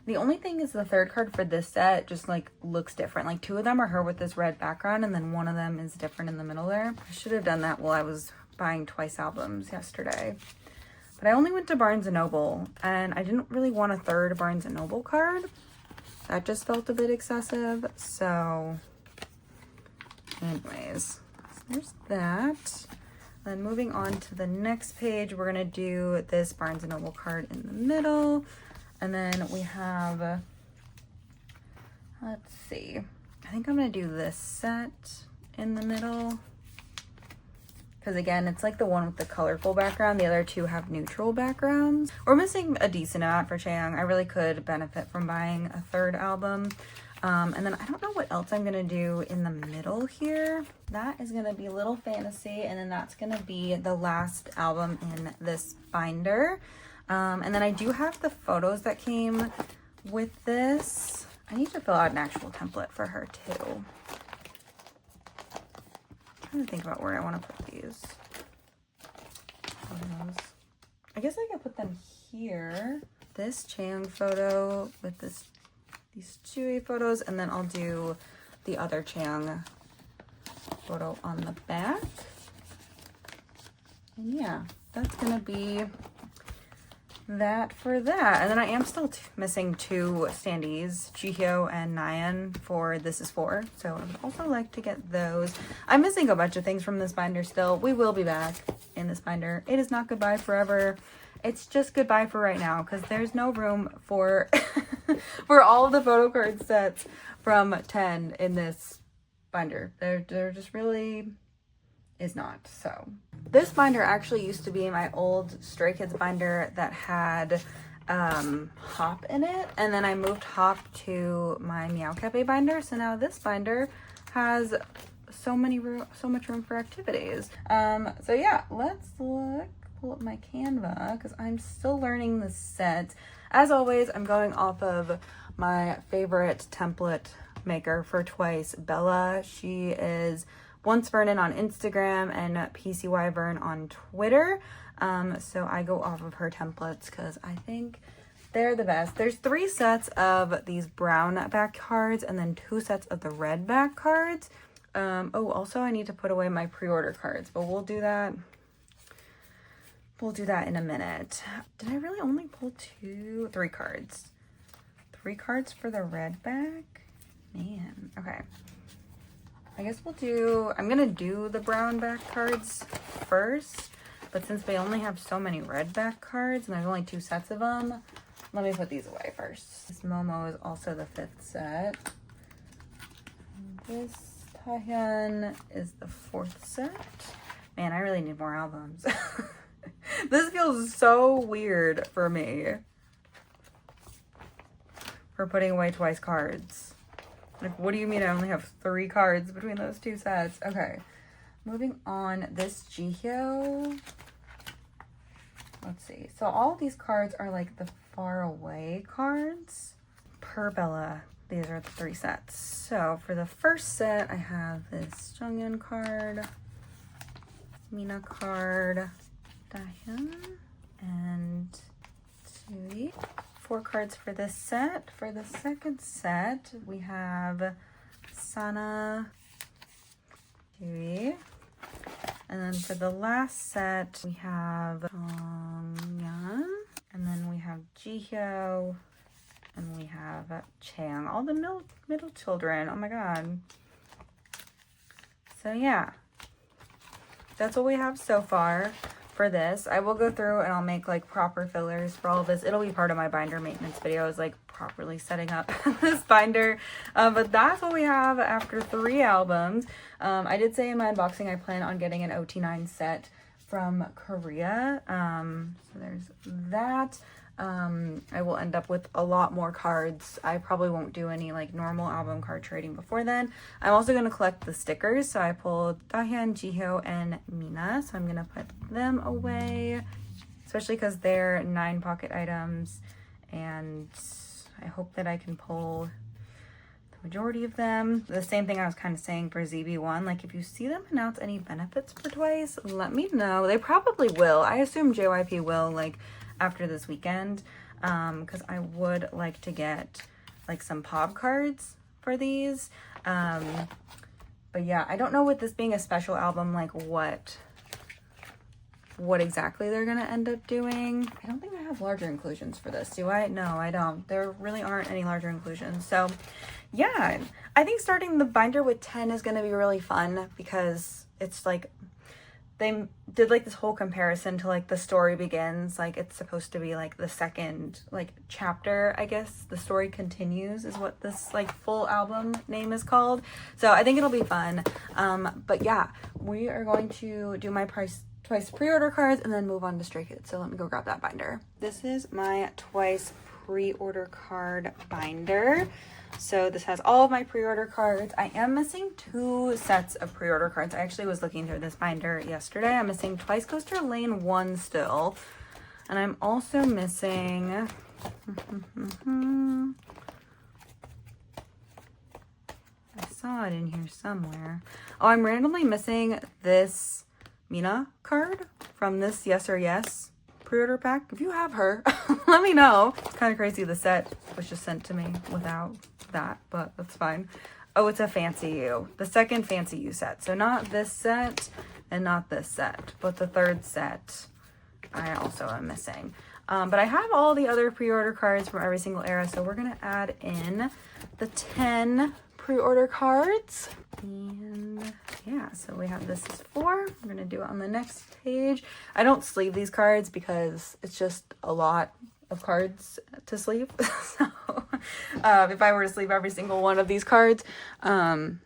The only thing is the 3rd card for this set just like looks different. Like 2 of them are her with this red background, and then 1 of them is different in the middle there. I should have done that while I was buying Twice albums yesterday. But I only went to Barnes & Noble, and I didn't really want a 3rd Barnes & Noble card. That just felt a bit excessive. So anyways, so there's that. Then moving on to the next page, we're gonna do this Barnes & Noble card in the middle. And then we have, let's see, I think I'm gonna do this set in the middle. Because again, it's like the one with the colorful background. The other 2 have neutral backgrounds. We're missing a decent amount for Chaeyoung. I really could benefit from buying a 3rd album. And then I don't know what else I'm gonna do in the middle here. That is gonna be Little Fantasy, and then that's gonna be the last album in this binder. And then I do have the photos that came with this. I need to fill out an actual template for her too. I'm trying to think about where I want to put these. I guess I could put them here. This Chang photo with these Chewy photos, and then I'll do the other Chang photo on the back. And yeah, that's gonna be that for that. And then I am still missing two standees, Jihyo and Nyan for This Is For. So I would also like to get those. I'm missing a bunch of things from this binder still. We will be back in this binder. It is not goodbye forever. It's just goodbye for right now because there's no room for for all of the photo card sets from 10 in this binder. There just really is not. So this binder actually used to be my old Stray Kids binder that had Hop in it, and then I moved Hop to my Meow Cafe binder. So now this binder has so much room for activities. So yeah, let's pull up my Canva because I'm still learning this set. As always, I'm going off of my favorite template maker for Twice, Bella. She is Once Vernon on Instagram and PCY Vern on Twitter. So I go off of her templates because I think they're the best. There's 3 sets of these brown back cards and then 2 sets of the red back cards. Oh, also I need to put away my pre-order cards, but we'll do that. We'll do that in a minute. Did I really only pull 3 cards? 3 cards for the red back? Man, okay. I guess I'm gonna do the brown back cards first, but since they only have so many red back cards and there's only 2 sets of them, let me put these away first. This Momo is also the 5th set. This Taehyun is the 4th set. Man, I really need more albums. This feels so weird for me for putting away Twice cards. Like, what do you mean I only have 3 cards between those 2 sets? Okay, moving on. This Jihyo. Let's see. So all of these cards are like the far away cards. Per Bella, these are the 3 sets. So for the first set, I have this Jonghyun card, Mina card, Dahyun, and Tsuyi. 4 cards for this set. For the second set, we have Sana, Tsuyi. And then for the last set, we have Jonghyun. And then we have Jihyo. And we have Chang. All the middle children. Oh my god. So yeah. That's what we have so far for this. I will go through and I'll make like proper fillers for all of this. It'll be part of my binder maintenance videos, like properly setting up this binder. But that's what we have after 3 albums. I did say in my unboxing I plan on getting an OT9 set from Korea. So there's that. I will end up with a lot more cards. I probably won't do any like normal album card trading before then. I'm also going to collect the stickers. So I pulled Dahyun, Jihyo, and Mina. So I'm going to put them away, especially because they're 9 pocket items. And I hope that I can pull the majority of them. The same thing I was kind of saying for ZB1. Like if you see them announce any benefits for Twice, let me know. They probably will. I assume JYP will, like after this weekend, because I would like to get like some pop cards for these. But yeah, I don't know with this being a special album, like what exactly they're gonna end up doing. I don't think I have larger inclusions for this, do I? No, I don't. There really aren't any larger inclusions. So yeah, I think starting the binder with 10 is gonna be really fun because it's like they did like this whole comparison to like The Story Begins. Like it's supposed to be like the second like chapter, I guess. The Story Continues is what this like full album name is called. So I think it'll be fun. But yeah, we are going to do my Twice pre-order cards and then move on to Stray Kids. So let me go grab that binder. This is my Twice pre-order card binder. So this has all of my pre-order cards. I am missing 2 sets of pre-order cards. I actually was looking through this binder yesterday. I'm missing Twice Coaster Lane 1 still. And I'm also missing... I saw it in here somewhere. Oh, I'm randomly missing this Mina card from this Yes or Yes pre-order pack. If you have her, let me know. It's kind of crazy the set was just sent to me without that, but that's fine. Oh, it's a Fancy You, the second Fancy You set. So not this set and not this set, but the third set I also am missing. But I have all the other pre-order cards from every single era, so we're gonna add in the 10 pre-order cards. And yeah, so we have this is 4. We're gonna do it on the next page. I don't sleeve these cards because it's just a lot of cards to sleeve. So if I were to sleeve every single one of these cards, but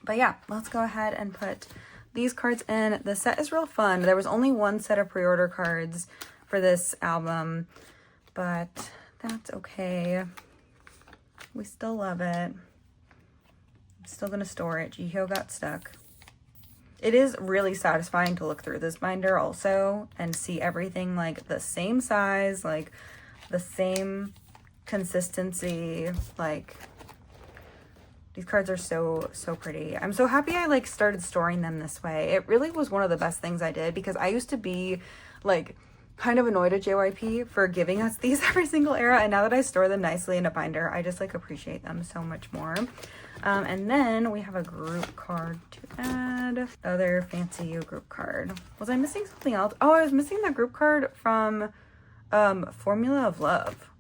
yeah, let's go ahead and put these cards in. The set is real fun. There was only one set of pre-order cards for this album, but that's okay. We still love it. I'm still gonna store it. Jihyo got stuck. It is really satisfying to look through this binder also and see everything like the same size, like the same consistency. Like, these cards are so pretty. I'm so happy I like started storing them this way. It really was one of the best things I did, because I used to be like kind of annoyed at JYP for giving us these every single era, and now that I store them nicely in a binder, I just like appreciate them so much more. And then we have a group card to add. Other Fancy You group card. Was I missing something else? Oh, I was missing the group card from Formula of Love.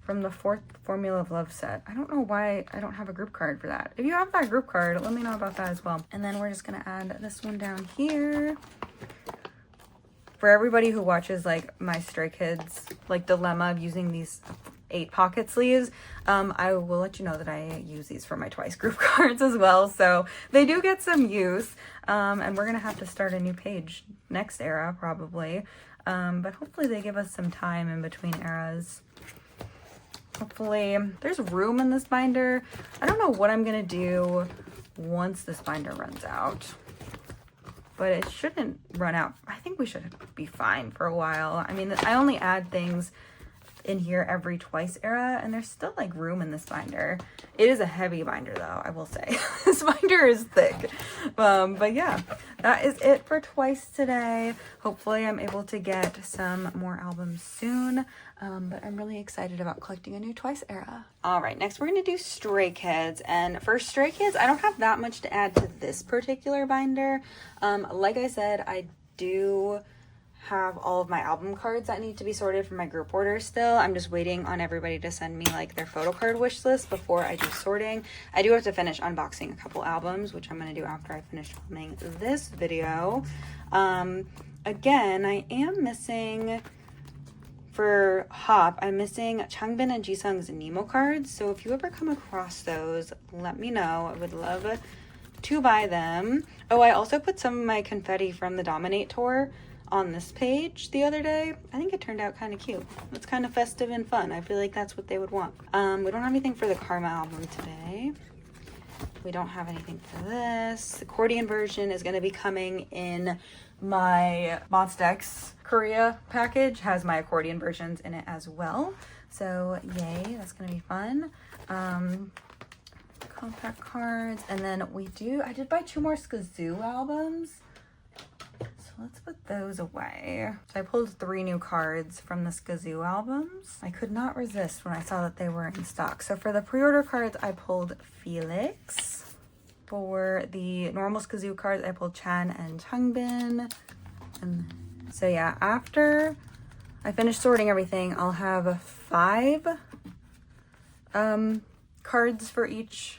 From the 4th Formula of Love set. I don't know why I don't have a group card for that. If you have that group card, let me know about that as well. And then we're just gonna add this one down here. For everybody who watches like my Stray Kids like dilemma of using these 8 pocket sleeves, I will let you know that I use these for my Twice group cards as well, so they do get some use. And we're gonna have to start a new page next era probably, but hopefully they give us some time in between eras. Hopefully there's room in this binder. I don't know what I'm gonna do once this binder runs out, but it shouldn't run out. I think we should be fine for a while. I mean, I only add things in here every Twice era, and there's still like room in this binder. It is a heavy binder though, I will say. This binder is thick. But yeah, that is it for Twice today. Hopefully I'm able to get some more albums soon, but I'm really excited about collecting a new Twice era. All right, next we're gonna do Stray Kids, and for Stray Kids, I don't have that much to add to this particular binder. Like I said, I do have all of my album cards that need to be sorted for my group order still. I'm just waiting on everybody to send me like their photo card wish list before I do sorting. I do have to finish unboxing a couple albums, which I'm going to do after I finish filming this video. Again, I am missing, for Hop, I'm missing Changbin and Jisung's Nemo cards, so if you ever come across those, let me know. I would love to buy them. Oh, I also put some of my confetti from the Dominate tour on this page the other day. I think it turned out kind of cute. It's kind of festive and fun. I feel like that's what they would want. We don't have anything for the Karma album today. We don't have anything for this. The accordion version is going to be coming in my Monsta X Korea package. Has my accordion versions in it as well. So yay, that's going to be fun. Compact cards. And then I did buy 2 more SKZ albums. Let's put those away. So I pulled 3 new cards from the SKZ albums. I could not resist when I saw that they were in stock. So for the pre-order cards, I pulled Felix. For the normal SKZ cards, I pulled Chan and Changbin. And so yeah, after I finish sorting everything, I'll have 5 cards for each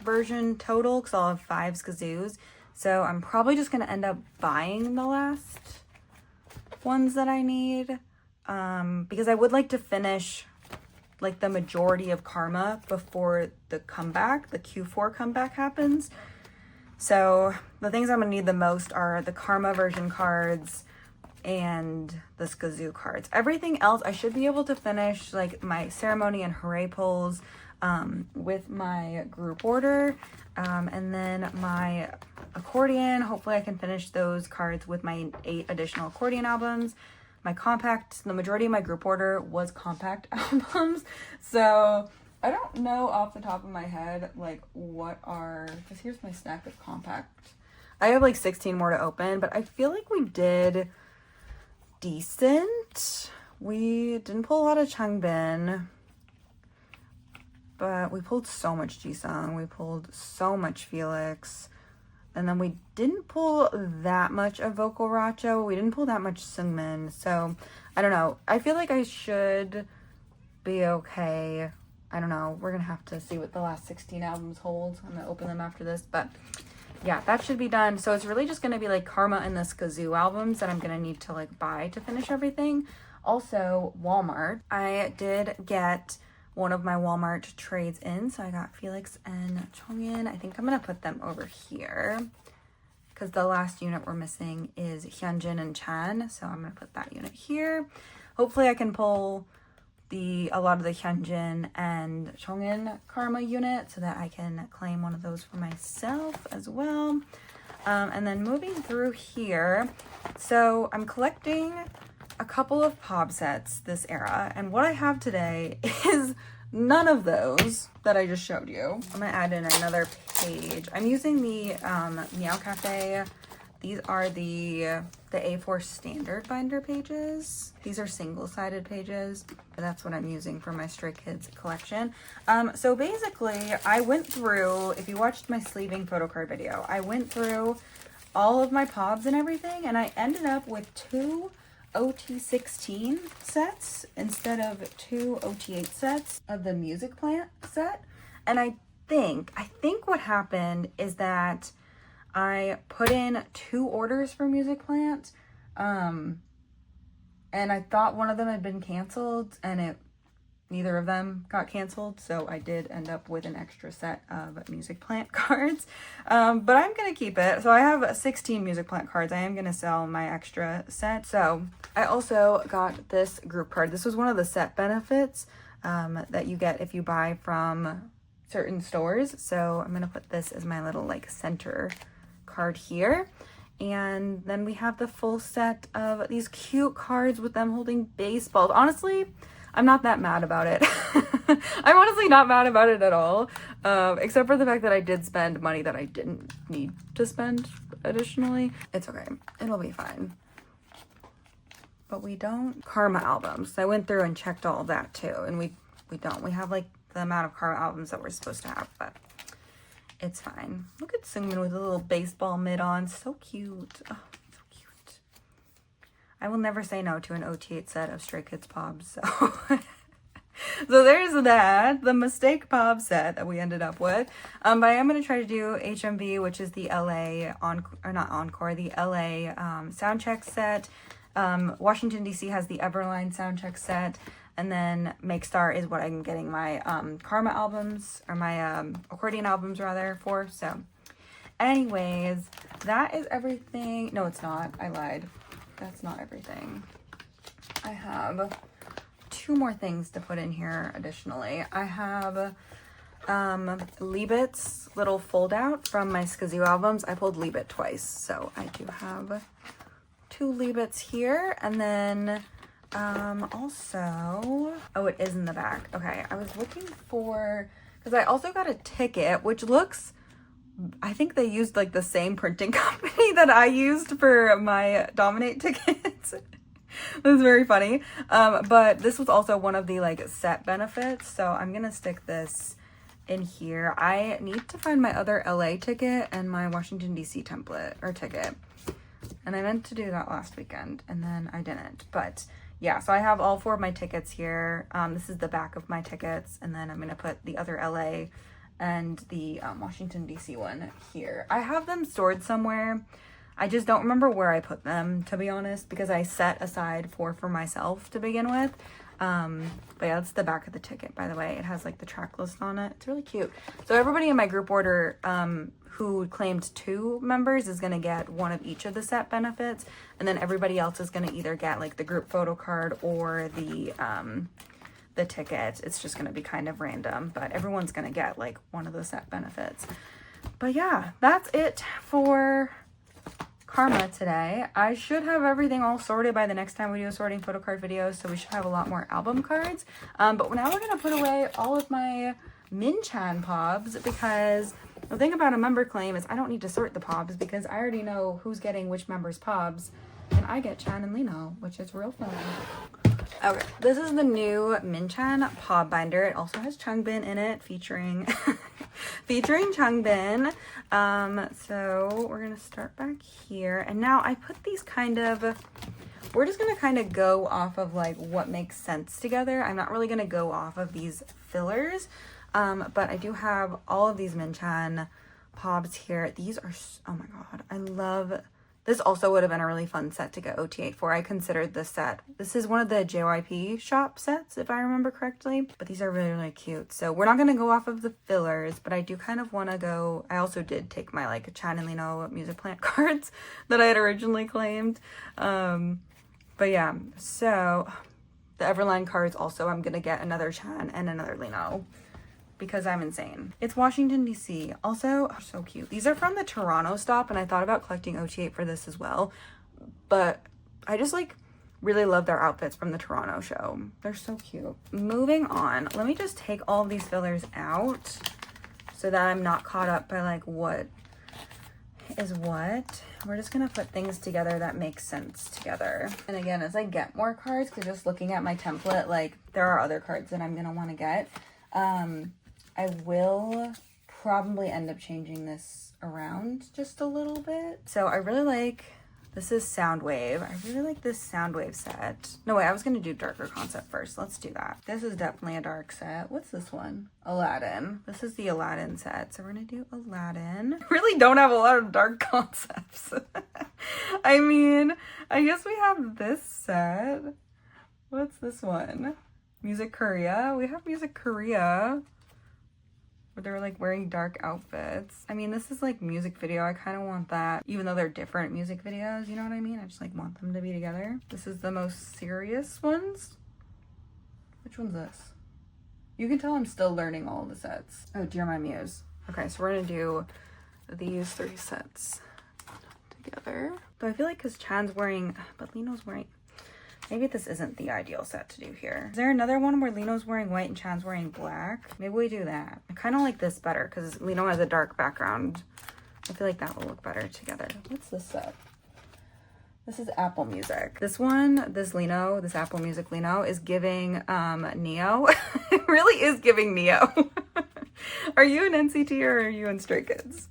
version total, because I'll have 5 SKZs. So I'm probably just going to end up buying the last ones that I need, because I would like to finish like the majority of Karma before the comeback, the Q4 comeback happens. So the things I'm going to need the most are the Karma version cards and the SKZ cards. Everything else I should be able to finish, like my Ceremony and Hooray pulls with my group order, and then my accordion. Hopefully I can finish those cards with my 8 additional accordion albums. My compact, the majority of my group order was compact albums, so I don't know off the top of my head like what are, because here's my stack of compact. I have like 16 more to open, but I feel like we did decent. We didn't pull a lot of Changbin, but we pulled so much Jisung. We pulled so much Felix. And then we didn't pull that much of Vocal Racho. We didn't pull that much Seungmin. So, I don't know. I feel like I should be okay. I don't know. We're going to have to see what the last 16 albums hold. I'm going to open them after this. But, yeah, that should be done. So, it's really just going to be, like, Karma and the SKZ albums that I'm going to need to, like, buy to finish everything. Also, Walmart. I did get one of my Walmart trades in, so I got Felix and Chongin. I think I'm gonna put them over here because the last unit we're missing is Hyunjin and Chan, so I'm gonna put that unit here. Hopefully I can pull a lot of the Hyunjin and Chongin Karma unit so that I can claim one of those for myself as well. And then moving through here, so I'm collecting a couple of pop sets this era, and what I have today is none of those that I just showed you. I'm gonna add in another page. I'm using the Meow Cafe. These are the A4 standard binder pages. These are single-sided pages, but that's what I'm using for my Stray Kids collection. So basically, I went through, if you watched my sleeving photocard video, I went through all of my pobs and everything, and I ended up with 2 OT16 sets instead of 2 OT8 sets of the Music Plant set. And I think what happened is that I put in 2 orders for Music Plant, and I thought one of them had been canceled, and neither of them got canceled, so I did end up with an extra set of Music Plant cards. But I'm gonna keep it. So I have 16 Music Plant cards. I am gonna sell my extra set. So I also got this group card. This was one of the set benefits that you get if you buy from certain stores. So I'm gonna put this as my little like center card here. And then we have the full set of these cute cards with them holding baseballs. Honestly, I'm not that mad about it. I'm honestly not mad about it at all. Except for the fact that I did spend money that I didn't need to spend additionally. It's okay. It'll be fine. But we don't. Karma albums. I went through and checked all of that too. And we don't. We have like the amount of Karma albums that we're supposed to have. But it's fine. Look at Seungmin with a little baseball mitt on. So cute. Oh, so cute. I will never say no to an OT8 set of Stray Kids pobs. So there's that. The mistake pob set that we ended up with. But I am going to try to do HMV, which is the LA, the LA soundcheck set. Washington, D.C. has the Everline soundcheck set. And then Make Star is what I'm getting my Karma albums, or my accordion albums rather, for. So anyways, that is everything. No, it's not. I lied. That's not everything. I have 2 more things to put in here additionally. I have Liebit's little fold out from my SKZ albums. I pulled Liebit twice, so I do have 2 Liebits here. And then also, oh, it is in the back. Okay, I was looking for, because I also got a ticket, which looks, I think they used like the same printing company that I used for my Dominate tickets. This is very funny. But this was also one of the like set benefits. So I'm going to stick this in here. I need to find my other LA ticket and my Washington, D.C. template or ticket. And I meant to do that last weekend and then I didn't. But yeah, so I have all 4 of my tickets here. This is the back of my tickets. And then I'm going to put the other LA and the Washington, D.C. one here. I have them stored somewhere. I just don't remember where I put them, to be honest, because I set aside 4 for myself to begin with. But yeah, that's the back of the ticket, by the way. It has like the track list on it. It's really cute. So everybody in my group order who claimed 2 members is going to get 1 of each of the set benefits. And then everybody else is going to either get like the group photo card or the ticket. It's just going to be kind of random, but everyone's going to get like 1 of the set benefits. But yeah, that's it for Karma today. I should have everything all sorted by the next time we do a sorting photo card video, so we should have a lot more album cards. But now we're going to put away all of my Min-chan pobs, because the thing about a member claim is I don't need to sort the pobs because I already know who's getting which member's pobs, and I get Chan and Lino, which is real fun. Okay, this is the new Minchan paw binder. It also has Changbin in it, featuring Changbin. So we're gonna start back here, and now I put these we're just gonna kind of go off of like what makes sense together. I'm not really gonna go off of these fillers, but I do have all of these Minchan pobs here. These are, oh my god, I love. This also would have been a really fun set to get OT8 for. I considered this set. This is one of the JYP shop sets, if I remember correctly. But these are really, really cute. So we're not going to go off of the fillers, but I do kind of want to go. I also did take my like Chan and Lino music plant cards that I had originally claimed. But yeah, so the Everline cards also, I'm going to get another Chan and another Lino, because I'm insane. It's Washington, D.C. Also, so cute. These are from the Toronto stop, and I thought about collecting OT8 for this as well. But I just like really love their outfits from the Toronto show. They're so cute. Moving on, let me just take all of these fillers out so that I'm not caught up by like what is what. We're just gonna put things together that make sense together. And again, as I get more cards, because just looking at my template, like there are other cards that I'm gonna want to get. I will probably end up changing this around just a little bit. So I really like, this is Soundwave. I really like this Soundwave set. No, wait, I was gonna do darker concept first. Let's do that. This is definitely a dark set. What's this one? Aladdin. This is the Aladdin set. So we're gonna do Aladdin. I really don't have a lot of dark concepts. I mean, I guess we have this set. What's this one? Music Korea. We have Music Korea, where they're like wearing dark outfits. I mean, this is like music video. I kind of want that, even though they're different music videos, you know what I mean? I just like want them to be together. This is the most serious ones. Which one's this? You can tell I'm still learning all the sets. Oh, Dear My Muse. Okay, so we're gonna do these 3 sets together. But I feel like because Chan's wearing, but Lino's wearing, maybe this isn't the ideal set to do here. Is there another one where Lino's wearing white and Chan's wearing black? Maybe we do that. I kind of like this better because Lino has a dark background. I feel like that will look better together. What's this set? This is Apple Music. This one, this Lino, this Apple Music Lino is giving Neo. It really is giving Neo. Are you an NCT or are you in Stray Kids?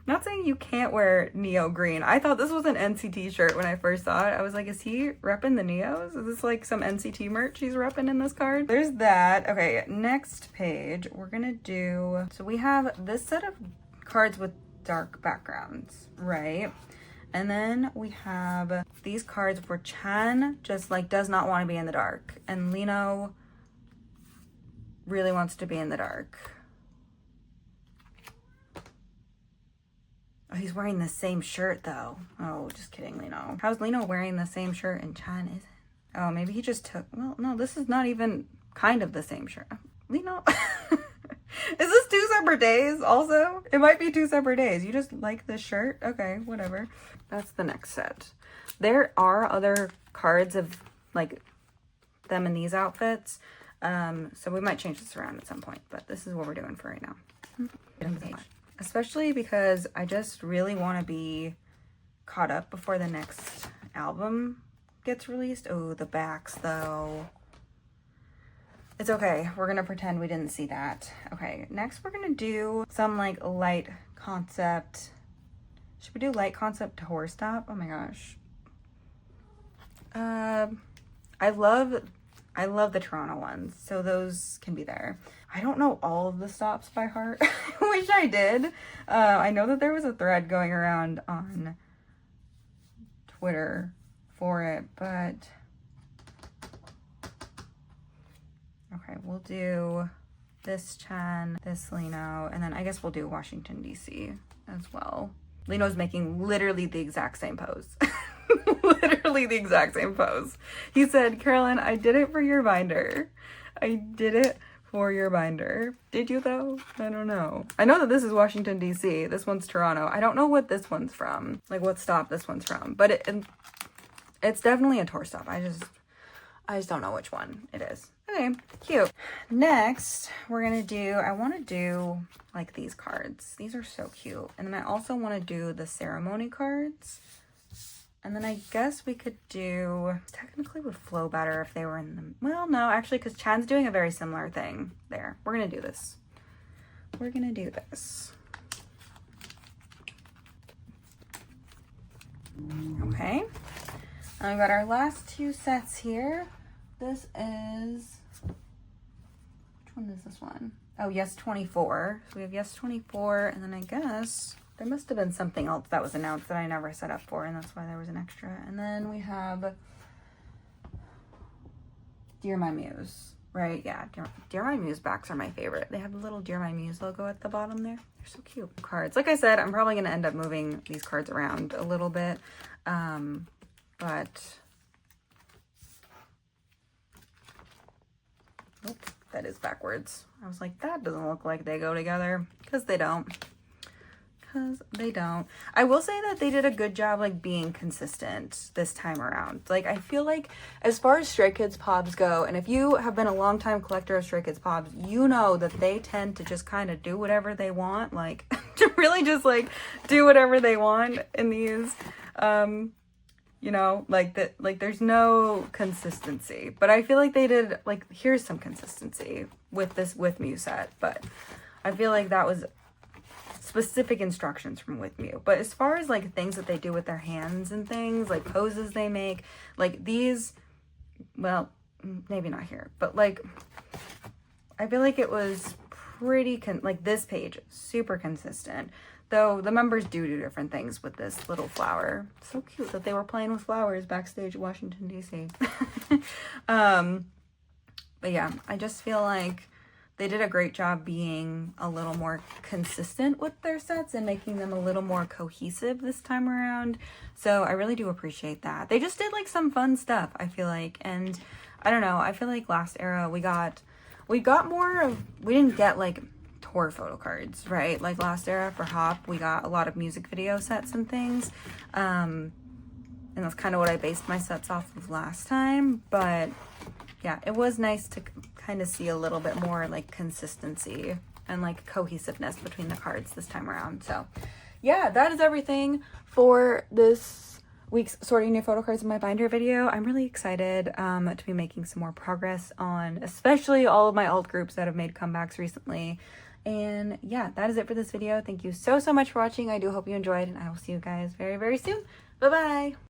Not saying you can't wear Neo green. I thought this was an NCT shirt when I first saw it. I was like, is he repping the Neos? Is this like some NCT merch he's repping in this card? There's that. Okay, next page, we're gonna do, so we have this set of cards with dark backgrounds, right? And then we have these cards where Chan just like does not want to be in the dark, and Lino really wants to be in the dark. Oh, he's wearing the same shirt though. Oh, just kidding, Lino. How's Lino wearing the same shirt and Chan isn't? Oh, maybe he just took, well, no, this is not even kind of the same shirt. Lino, is this 2 separate days also? It might be 2 separate days. You just like this shirt? Okay, whatever. That's the next set. There are other cards of like them in these outfits. So we might change this around at some point, but this is what we're doing for right now. Especially because I just really want to be caught up before the next album gets released. Oh, the backs though. It's okay. We're going to pretend we didn't see that. Okay, next we're going to do some like light concept. Should we do light concept to horse stop? Oh my gosh. I love the Toronto ones, so those can be there. I don't know all of the stops by heart. I wish I did. I know that there was a thread going around on Twitter for it, but okay, we'll do this Chan, this Lino, and then I guess we'll do Washington, D.C. as well. Lino's making literally the exact same pose. Literally the exact same pose. He said, Carolyn, I did it for your binder. I did it for your binder. Did you though? I don't know. I know that this is Washington, D.C. This one's Toronto. I don't know what this one's from. Like what stop this one's from. But it's definitely a tour stop. I just don't know which one it is. Okay, cute. Next, we're gonna do, I want to do like these cards. These are so cute. And then I also want to do the ceremony cards. And then I guess we could do, technically would flow better if they were in the, well, no, actually, because Chan's doing a very similar thing there. We're going to do this. We're going to do this. Okay. And we've got our last two sets here. This is, which one is this one? Oh, Yes 24. So we have Yes 24, and then I guess there must have been something else that was announced that I never set up for, and that's why there was an extra. And then we have Dear My Muse, right? Yeah, Dear My Muse backs are my favorite. They have the little Dear My Muse logo at the bottom there. They're so cute. Cards. Like I said, I'm probably going to end up moving these cards around a little bit, but oh, that is backwards. I was like, that doesn't look like they go together, because they don't. I will say that they did a good job like being consistent this time around. Like, I feel like as far as Stray Kids Pobs go, and if you have been a long time collector of Stray Kids Pobs, you know that they tend to just kind of do whatever they want, like to really just like do whatever they want in these, you know, like that, like there's no consistency, but I feel like they did, like, here's some consistency with this With Mew set, but I feel like that was specific instructions from With Mew. But as far as like things that they do with their hands and things, like poses they make, like these, well, maybe not here, but like I feel like it was pretty like this page super consistent, though the members do different things with this little flower. So cute that they were playing with flowers backstage at Washington DC. But yeah, I just feel like they did a great job being a little more consistent with their sets and making them a little more cohesive this time around. So I really do appreciate that. They just did like some fun stuff, I feel like. And I don't know, I feel like last era we got more of, we didn't get like tour photo cards, right? Like last era for Hop, we got a lot of music video sets and things. And that's kind of what I based my sets off of last time. But yeah, it was nice to kind of see a little bit more like consistency and like cohesiveness between the cards this time around. So yeah, that is everything for this week's sorting new photo cards in my binder video. I'm really excited to be making some more progress on especially all of my alt groups that have made comebacks recently. And yeah, that is it for this video. Thank you so much for watching. I do hope you enjoyed, and I will see you guys very, very soon. Bye-bye.